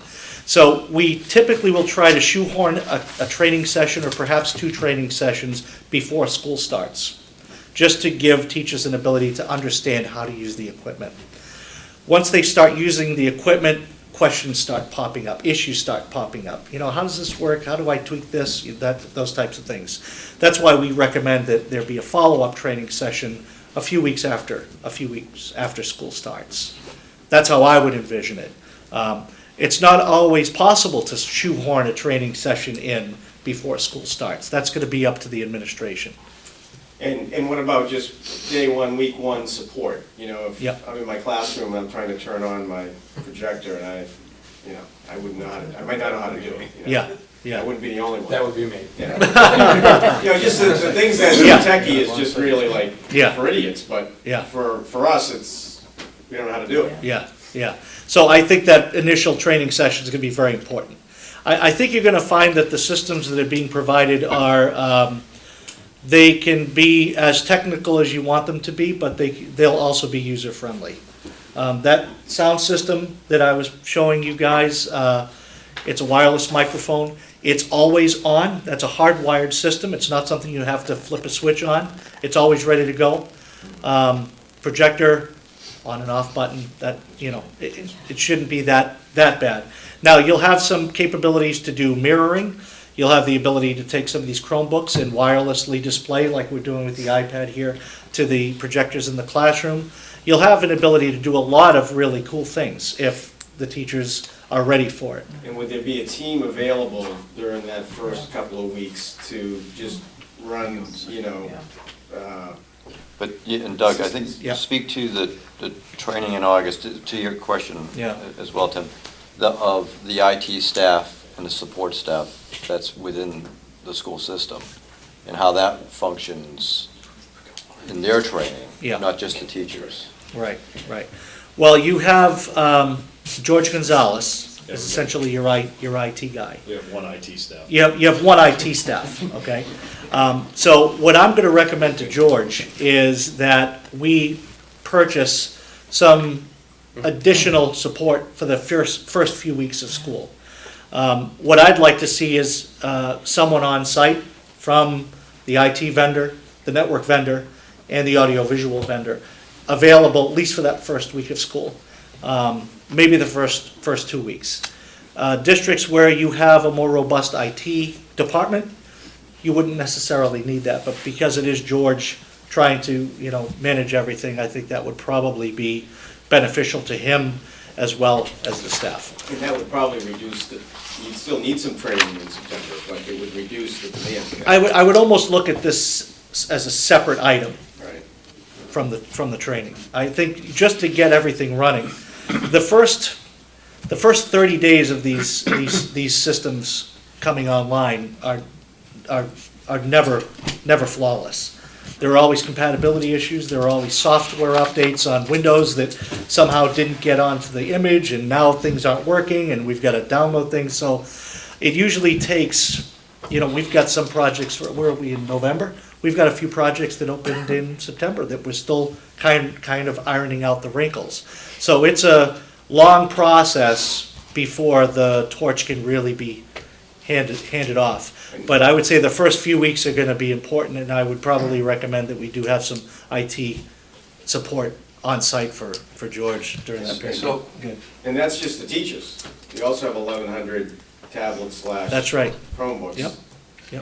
So we typically will try to shoehorn a training session or perhaps 2 training sessions before school starts, just to give teachers an ability to understand how to use the equipment. Once they start using the equipment, questions start popping up, issues start popping up. How does this work? How do I tweak this? Those types of things. That's why we recommend that there be a follow-up training session a few weeks after school starts. That's how I would envision it. It's not always possible to shoehorn a training session in before school starts. That's going to be up to the administration. And what about just day 1, week 1 support? If Yep. I'm in my classroom, I'm trying to turn on my projector, and I wouldn't know how to, I might not know how to do it. Yeah. I wouldn't be the only one. That would be me. Just the things that Yeah. techie is just really like Yeah. for idiots, but Yeah. for us, we don't know how to do it. Yeah. So I think that initial training session is going to be very important. I think you're going to find that the systems that are being provided are, they can be as technical as you want them to be, but they'll also be user-friendly. That sound system that I was showing you guys, it's a wireless microphone. It's always on. That's a hardwired system. It's not something you have to flip a switch on. It's always ready to go. Projector, on and off button, it shouldn't be that bad. Now, you'll have some capabilities to do mirroring. You'll have the ability to take some of these Chromebooks and wirelessly display, like we're doing with the iPad here, to the projectors in the classroom. You'll have an ability to do a lot of really cool things if the teachers are ready for it. And would there be a team available during that first couple of weeks to just run, But, and Doug, I think, Yeah. speak to the training in August, to your question Yeah. as well, Tim, of the IT staff and the support staff that's within the school system, and how that functions in their training, Yeah. not just the teachers. Right. Well, you have George Gonzalez, is essentially your IT guy. We have 1 IT staff. You have 1 IT staff, okay? So what I'm going to recommend to George is that we purchase some additional support for the first few weeks of school. What I'd like to see is someone on site from the IT vendor, the network vendor, and the audiovisual vendor available at least for that first week of school, maybe the first 2 weeks. Districts where you have a more robust IT department, you wouldn't necessarily need that, but because it is George trying to manage everything, I think that would probably be beneficial to him as well as the staff. And that would probably reduce you'd still need some training in September, but it would reduce the demand. I would almost look at this as a separate item Right. from the training. I think just to get everything running, the first 30 days of these systems coming online are never flawless. There are always compatibility issues, there are always software updates on Windows that somehow didn't get onto the image, and now things aren't working, and we've got to download things, so it usually takes, we've got some projects, where are we, in November? We've got a few projects that opened in September that we're still kind of ironing out the wrinkles. So it's a long process before the torch can really be handed off. But I would say the first few weeks are going to be important, and I would probably recommend that we do have some IT support on site for George during that period. So- Good. And that's just the teachers. We also have 1,100 tablets / That's right. Chromebooks. Yep.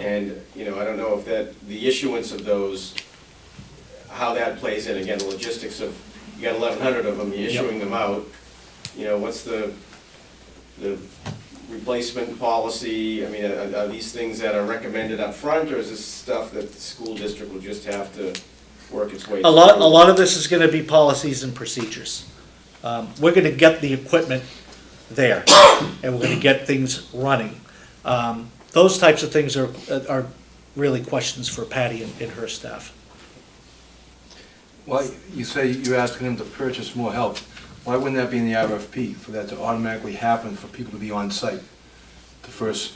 And, I don't know if the issuance of those, how that plays in, again, the logistics of, you got 1,100 of them, you're issuing them out, what's the replacement policy? I mean, are these things that are recommended up front, or is this stuff that the school district will just have to work its way A through? lot of this is gonna be policies and procedures. We're gonna get the equipment there, and we're gonna get things running. Those types of things are really questions for Patty and her staff. Well, you say you're asking them to purchase more help. Why wouldn't that be in the RFP, for that to automatically happen, for people to be on site the first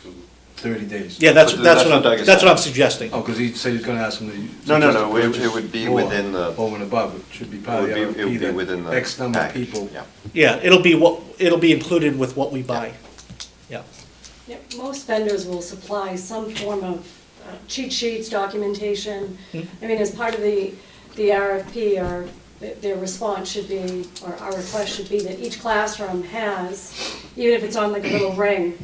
30 days? Yeah, that's But that's what what Doug is that's what I'm saying. suggesting. Oh, because he said he's gonna ask them to. No, purchase it would be more within the, Over and above, it should be part of the it would RFP, be within that the X number of package, people. yeah. Yeah, it'll be included with what we buy. Yeah. Yeah, most vendors will supply some form of cheat sheets, documentation. I mean, as part of the RFP, or their response should be, or our request should be that each classroom has, even if it's on like a little ring,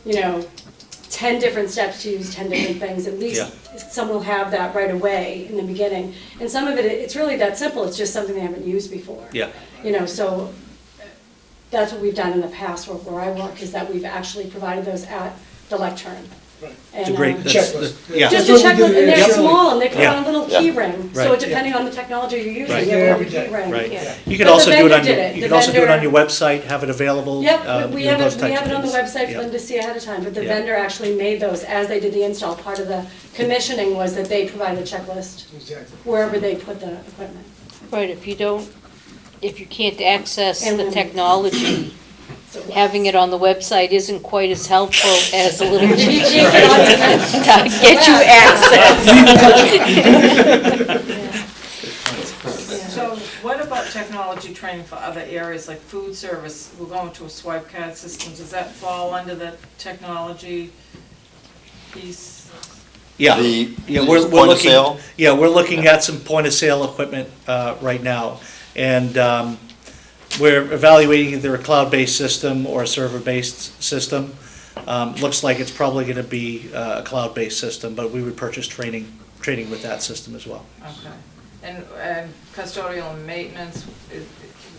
10 different steps to use 10 different things. At least someone will have that right away in the beginning. And some of it, it's really that simple. It's just something they haven't used before. Yeah. So that's what we've done in the past where I work, is that we've actually provided those at the lectern. It's a great, yeah. Just a checklist, and they're small, and they come Yeah. on a little key ring, so Right. depending on the technology you're using, Right. you have a key ring. Right. Yeah. You can But also the do it vendor on your, did it. you The can also do it on vendor- your website, have it available. Yep, we have those it, types we have of it on the things. website for Yeah. them to see ahead of time, but the Yeah. vendor actually made those as they did the install. Part of the commissioning was that they provided a checklist wherever they put the equipment. Right, if you can't access And the then- technology, having it on the website isn't quite as helpful as a little You cheat sheet can't get onto that. to get you access. So what about technology training for other areas like food service? We're going to a swipe card system. Does that fall under the technology piece? Yeah, The yeah, we're point of looking, sale? yeah, we're looking at some point of sale equipment, right now. And, we're evaluating either a cloud-based system or a server-based system. Looks like it's probably gonna be a cloud-based system, but we would purchase training with that system as well. Okay. And custodial and maintenance,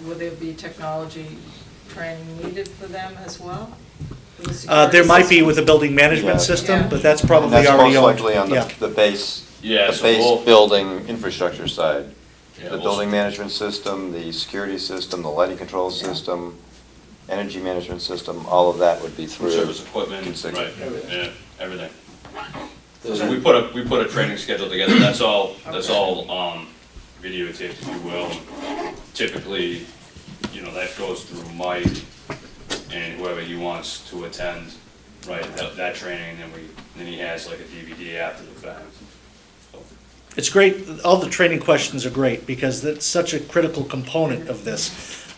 will there be technology training needed for them as well? For the security There might be system? with the building management Yeah. system, Yeah. but that's And probably that's already most owned. likely on Yeah. the base, Yeah, the so base we'll, building infrastructure side. yeah, The we'll- building management system, the security system, the lighting control system, energy management system, all of that would be food through. service equipment, Consider. right, yeah, everything. So we put a training schedule together, that's all, videotaped, if you will. Typically, that goes through Mike and whoever he wants to attend, right, that training, and then he has like a DVD after the fact. So, It's great, all the training questions are great, because that's such a critical component of this.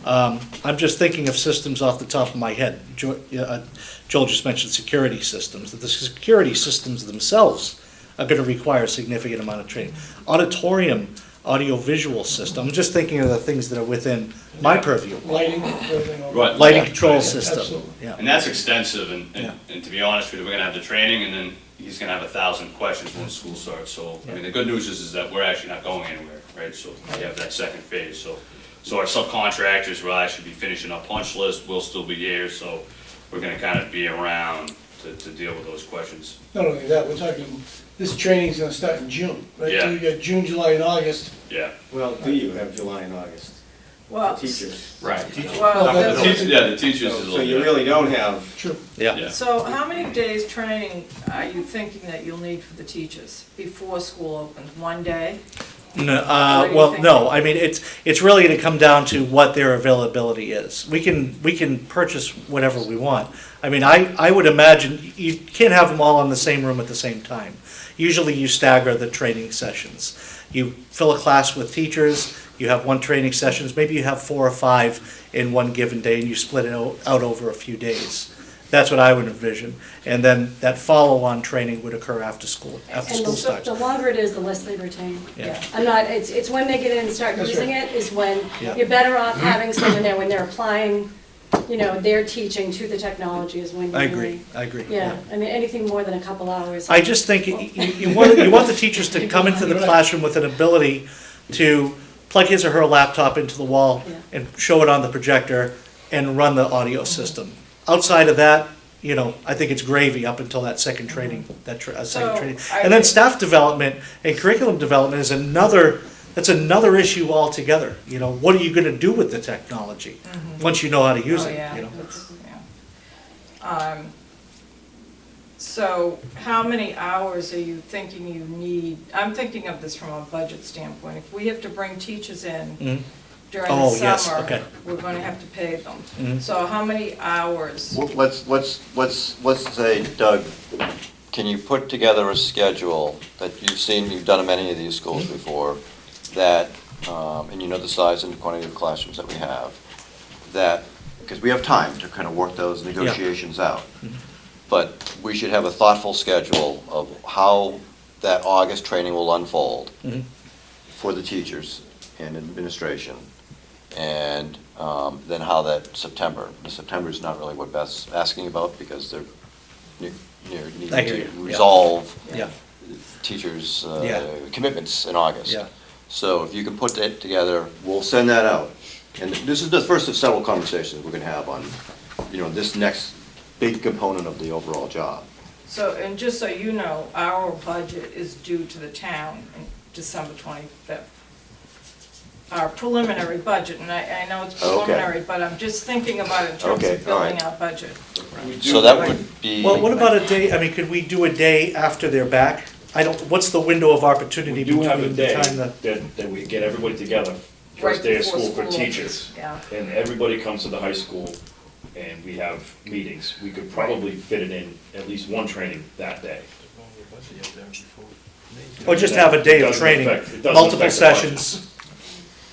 I'm just thinking of systems off the top of my head. Joel just mentioned security systems, that the security systems themselves are gonna require a significant amount of training. Auditorium, audio-visual system, I'm just thinking of the things that are within my purview. Lighting, everything. Right. Lighting Yeah. control Right. system, Absolutely. yeah. And that's extensive, and Yeah. to be honest with you, we're gonna have the training, and then he's gonna have 1,000 questions when school starts, so, I mean, the good news is that we're actually not going anywhere, right? So we have that second phase, so our subcontractors will actually be finishing up punch list, we'll still be here, so we're gonna kind of be around to deal with those questions. Not only that, we're talking, this training's gonna start in June, right? Yeah. So you got June, July, and August. Yeah. Well, do you have July and August Well, for teachers? Right. well, The that's- The teachers is a So little you bit. really don't have, True. Yeah. So how many days training are you thinking that you'll need for the teachers before school opens? One day? No, What do you well, think? no, I mean, it's really gonna come down to what their availability is. We can purchase whatever we want. I mean, I would imagine, you can't have them all in the same room at the same time. Usually you stagger the training sessions. You fill a class with teachers, you have one training sessions, maybe you have 4 or 5 in one given day, and you split it out over a few days. That's what I would envision. And then that follow-on training would occur after school And starts. the longer it is, the less they retain. Yeah. I'm not, it's when they get in and start That's using it is when Yeah. you're better off having someone there, when they're applying, their teaching to the technology is when you I really. agree. Yeah, I mean, anything more than a couple hours. I just think you want the teachers to come into the classroom with an ability to plug his or her laptop into the wall Yeah. and show it on the projector and run the audio system. Outside of that, you know, I think it's gravy up until that second training, second So, training. I And then think- staff development and curriculum development is that's another issue altogether. You know, what are you gonna do with the technology, once you know how to use Oh, it, yeah, you know? yeah. So how many hours are you thinking you need? I'm thinking of this from a budget standpoint. If we have to bring teachers in Mhm. during Oh, the yes, summer, okay. we're gonna have to pay them. Mhm. So how many hours? Well, let's say, Doug, can you put together a schedule that you've done in many of these schools before, that, and you know the size and quantity of classrooms that we have, that, because we have time to kind of work those negotiations out. But we should have a thoughtful schedule of how that August training will unfold Mhm. for the teachers and administration, and then how that September is not really what Beth's asking about, because they're needing I hear you, to yeah. resolve Yeah. teachers' Yeah. commitments in August. Yeah. So if you can put that together, we'll send that out. And this is the first of several conversations we're gonna have on, you know, this next big component of the overall job. So, and just so you know, our budget is due to the town in December 25th. Our preliminary budget, and I know it's Okay. preliminary, but I'm just thinking about it in terms Okay, of all building right. our budget. So that would be. Well, what about a day, I mean, could we do a day after they're back? What's the window of opportunity We do have a between the day time that we get everybody together, Right first day of before school for school. teachers. Yeah. And everybody comes to the high school and we have meetings. We could probably fit it in at least one training that day. Or just have a day of It doesn't training, affect- it doesn't multiple affect the budget. sessions?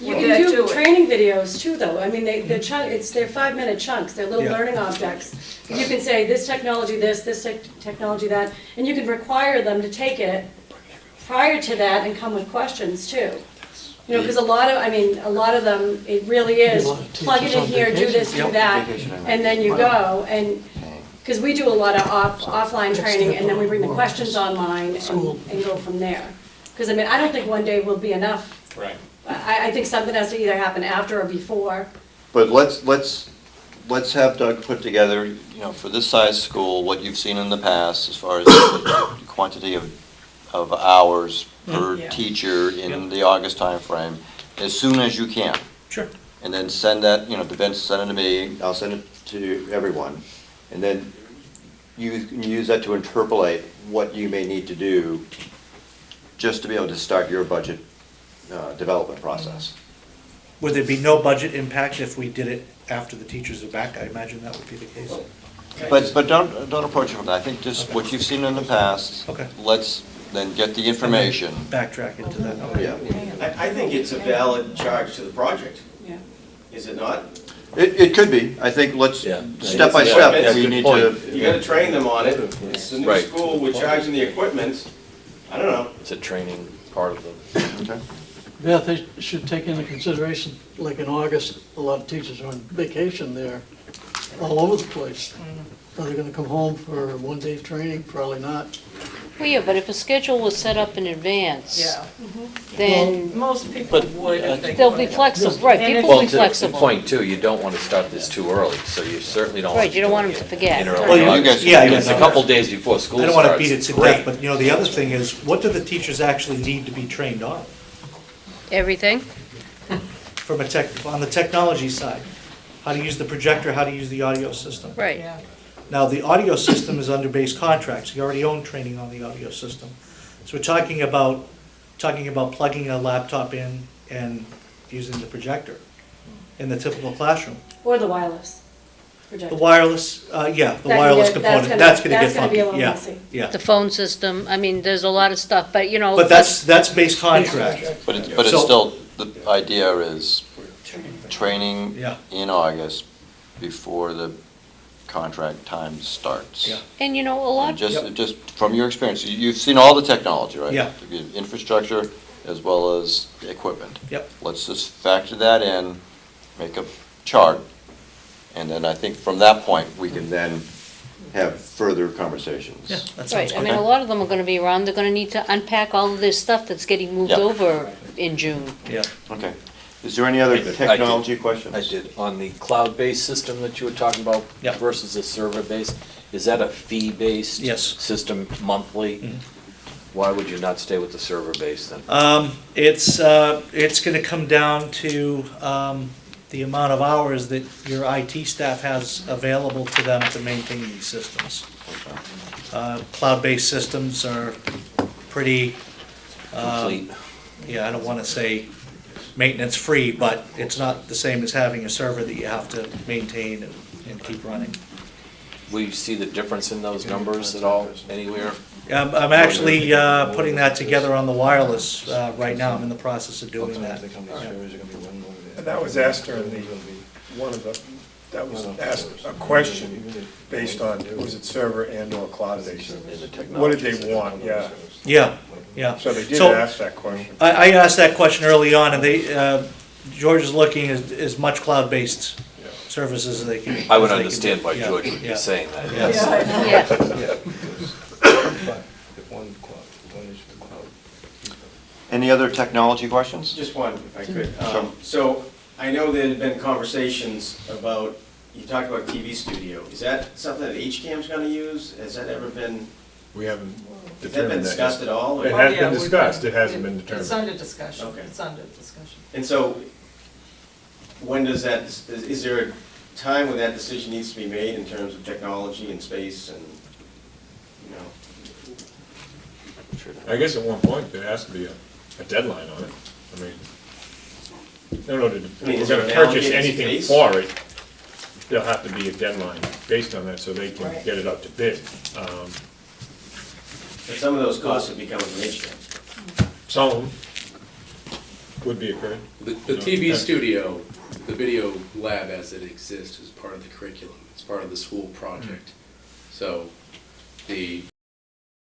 You Would can that do do it? training videos too, though. I mean, they're 5-minute chunks, they're little Yeah. learning objects. You can say this technology this technology that, and you can require them to take it prior to that and come with questions too. You know, because a lot of them, it really is, plug it in here, do this, do that, and then you go, and, because we do a lot of offline training, and then we bring the questions online and go from there. Because, I mean, I don't think one day will be enough. Right. I think something has to either happen after or before. But let's have Doug put together, you know, for this size school, what you've seen in the past as far as the quantity of hours per Yeah. teacher in the August timeframe, as soon as you can. Sure. And then send that, you know, to Vince, send it to me, I'll send it to everyone. And then you can use that to interpolate what you may need to do just to be able to start your budget development process. Would there be no budget impact if we did it after the teachers are back? I imagine that would be the case. But don't approach it from that. I think just what you've seen in the past. Okay. Let's then get the information. Backtrack into that, okay. Yeah. I think it's a valid charge to the project. Yeah. Is it not? It could be. I think let's, Yeah. step by Yeah, step, that's we a good need point. to. You gotta train them on it. It's a new Right. school, we're charging the equipment. I don't know. It's a training part of the. Okay. Yeah, they should take into consideration, like in August, a lot of teachers are on vacation there, all over the place. Are they gonna come home for a one-day training? Probably not. Well, yeah, but if a schedule was set up in advance, Yeah. then Most people But, would if they they'll could. be flexible, right, And people if- will Well, be to the flexible. point too, you don't want to start this too early, so you certainly don't. Right, you don't want them to forget. In Well, early you August. guys- yeah, It's a yeah. couple days before school I starts. don't wanna beat it to Great. death, but you know, the other thing is, what do the teachers actually need to be trained on? Everything? From on the technology side? How to use the projector, how to use the audio system? Right. Yeah. Now, the audio system is under base contracts, you already own training on the audio system. So we're talking about plugging a laptop in and using the projector in the typical classroom. Or the wireless The projector. wireless, yeah, the That- wireless that's component, gonna- that's gonna that's get gonna be a funky, little yeah, messy. yeah. The phone system, I mean, there's a lot of stuff, but you know. But that's base contract. But it's So- still, the idea is training Yeah. in August before the contract time starts. Yeah. And you know, a lot, And just from your experience, you've seen all the technology, right? Yeah. The infrastructure as well as the equipment. Yep. Let's just factor that in, make a chart, and then I think from that point, we can then have further conversations. Yeah, that sounds right, I good. mean, a lot of them are gonna be around, they're gonna need to unpack all of this stuff that's getting moved Yep. over in June. Yeah. Okay. Is there any other technology questions? I did. On the cloud-based system that you were talking about Yeah. versus the server-based, Is that a fee-based? Yes. System monthly? Why would you not stay with the server base then? It's gonna come down to, the amount of hours that your IT staff has available to them to maintain these systems. Cloud-based systems are pretty, Complete. yeah, I don't wanna say maintenance-free, but it's not the same as having a server that you have to maintain and keep running. Will you see the difference in those numbers at all, anywhere? I'm actually putting that together on the wireless right now. I'm in the process of doing that. And that was asked during that was asked a question based on, was it server and or cloud-based? What did they want, yeah. Yeah, yeah. So they did So, ask that question. I asked that question early on, and George is looking at as much cloud-based services as they can. I would as they can understand do. why Yeah, George would be yeah. saying that, Yes. Any other technology questions? Just one, if I could. Sure. So I know there had been conversations about, you talked about TV studio. Is that something that HCAM's gonna use? Has that ever been, We haven't has that been discussed at all? It or- has been discussed, it hasn't been It's determined. under discussion, Okay. it's under discussion. And so, when does that, is there a time when that decision needs to be made in terms of technology and space and, you know? I guess at one point, there has to be a deadline on it. I mean, in order to, if I mean, we're is there gonna an purchase allocated anything space? for it, there'll have to be a deadline based on that, so they can Right. get it up to bid. But some of those costs would be coming from HCAM. Some of them would be occurring. The TV studio, the video lab as it exists is part of the curriculum. It's part of the school project. So the